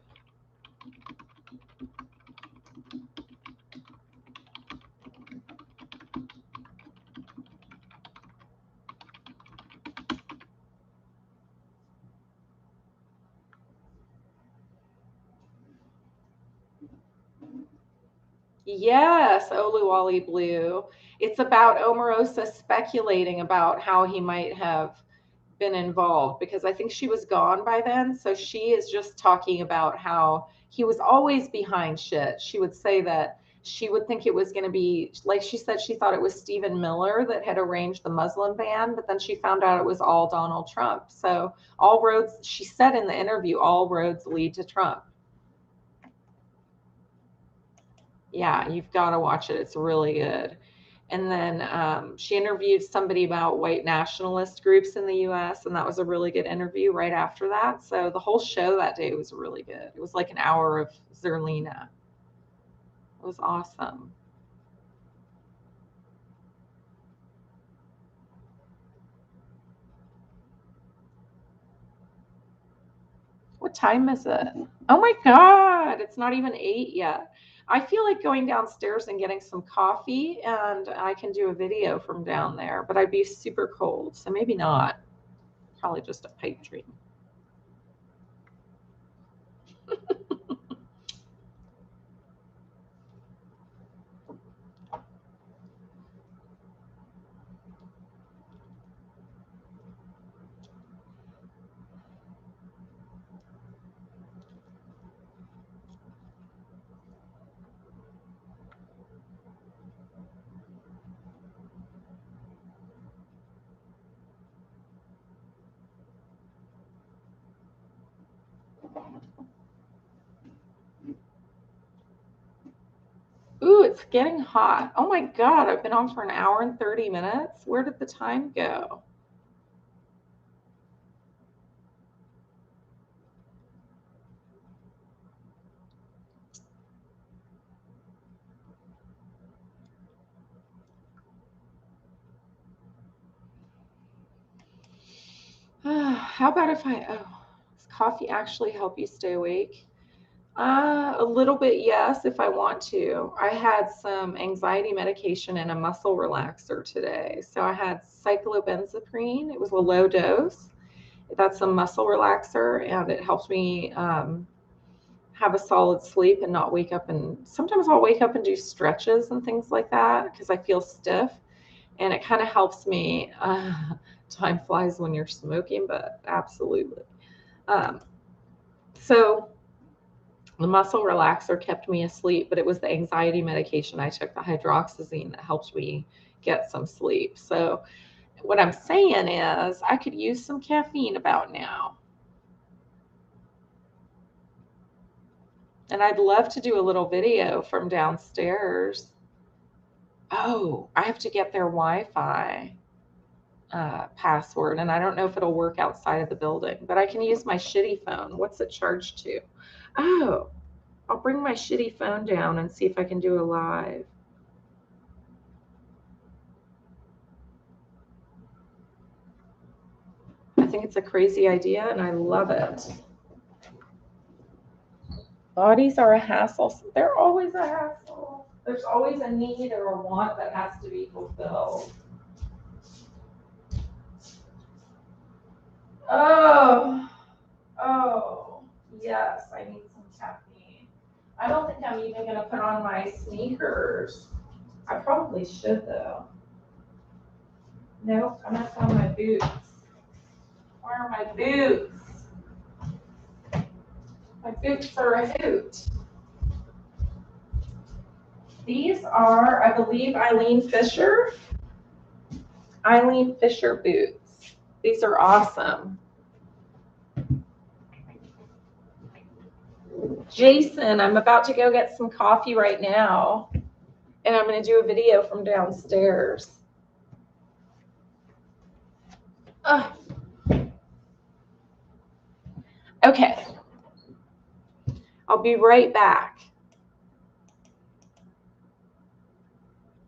Yes, Oluwale Blue. It's about Omarosa speculating about how he might have been involved, because I think she was gone by then. So she is just talking about how he was always behind shit. She would say that she would think it was going to be, like she said, she thought it was Stephen Miller that had arranged the Muslim ban, but then she found out it was all Donald Trump. So all roads, she said in the interview, all roads lead to Trump. Yeah, you've got to watch it. It's really good. And then she interviewed somebody about white nationalist groups in the U.S., and that was a really good interview right after that. So the whole show that day was really good. It was like an hour of Zerlina. It was awesome. What time is it? Oh my God, it's not even 8 yet. I feel like going downstairs and getting some coffee, and I can do a video from down there, but I'd be super cold, so maybe not. Probably just a pipe dream. Ooh, it's getting hot. Oh my God, I've been on for an hour and 30 minutes. Where did the time go? How about if does coffee actually help you stay awake? A little bit, yes, if I want to. I had some anxiety medication and a muscle relaxer today. So I had cyclobenzaprine. It was a low dose. That's a muscle relaxer, and it helps me have a solid sleep and not wake up. And sometimes I'll wake up and do stretches and things like that because I feel stiff. And it kind of helps me. Time flies when you're smoking, but absolutely. So the muscle relaxer kept me asleep, but it was the anxiety medication I took, the hydroxyzine, that helped me get some sleep. So what I'm saying is I could use some caffeine about now. And I'd love to do a little video from downstairs. Oh, I have to get their Wi-Fi password, and I don't know if it'll work outside of the building, but I can use my shitty phone. What's it charged to? Oh, I'll bring my shitty phone down and see if I can do a live. I think it's a crazy idea, and I love it. Bodies are a hassle. They're always a hassle. There's always a need or a want that has to be fulfilled. Oh, yes, I need some caffeine. I don't think I'm even going to put on my sneakers. I probably should, though. Nope, I'm going to put on my boots. Where are my boots? My boots are a hoot. These are, I believe, Eileen Fisher boots. These are awesome. Jason, I'm about to go get some coffee right now, and I'm going to do a video from downstairs. Okay. I'll be right back.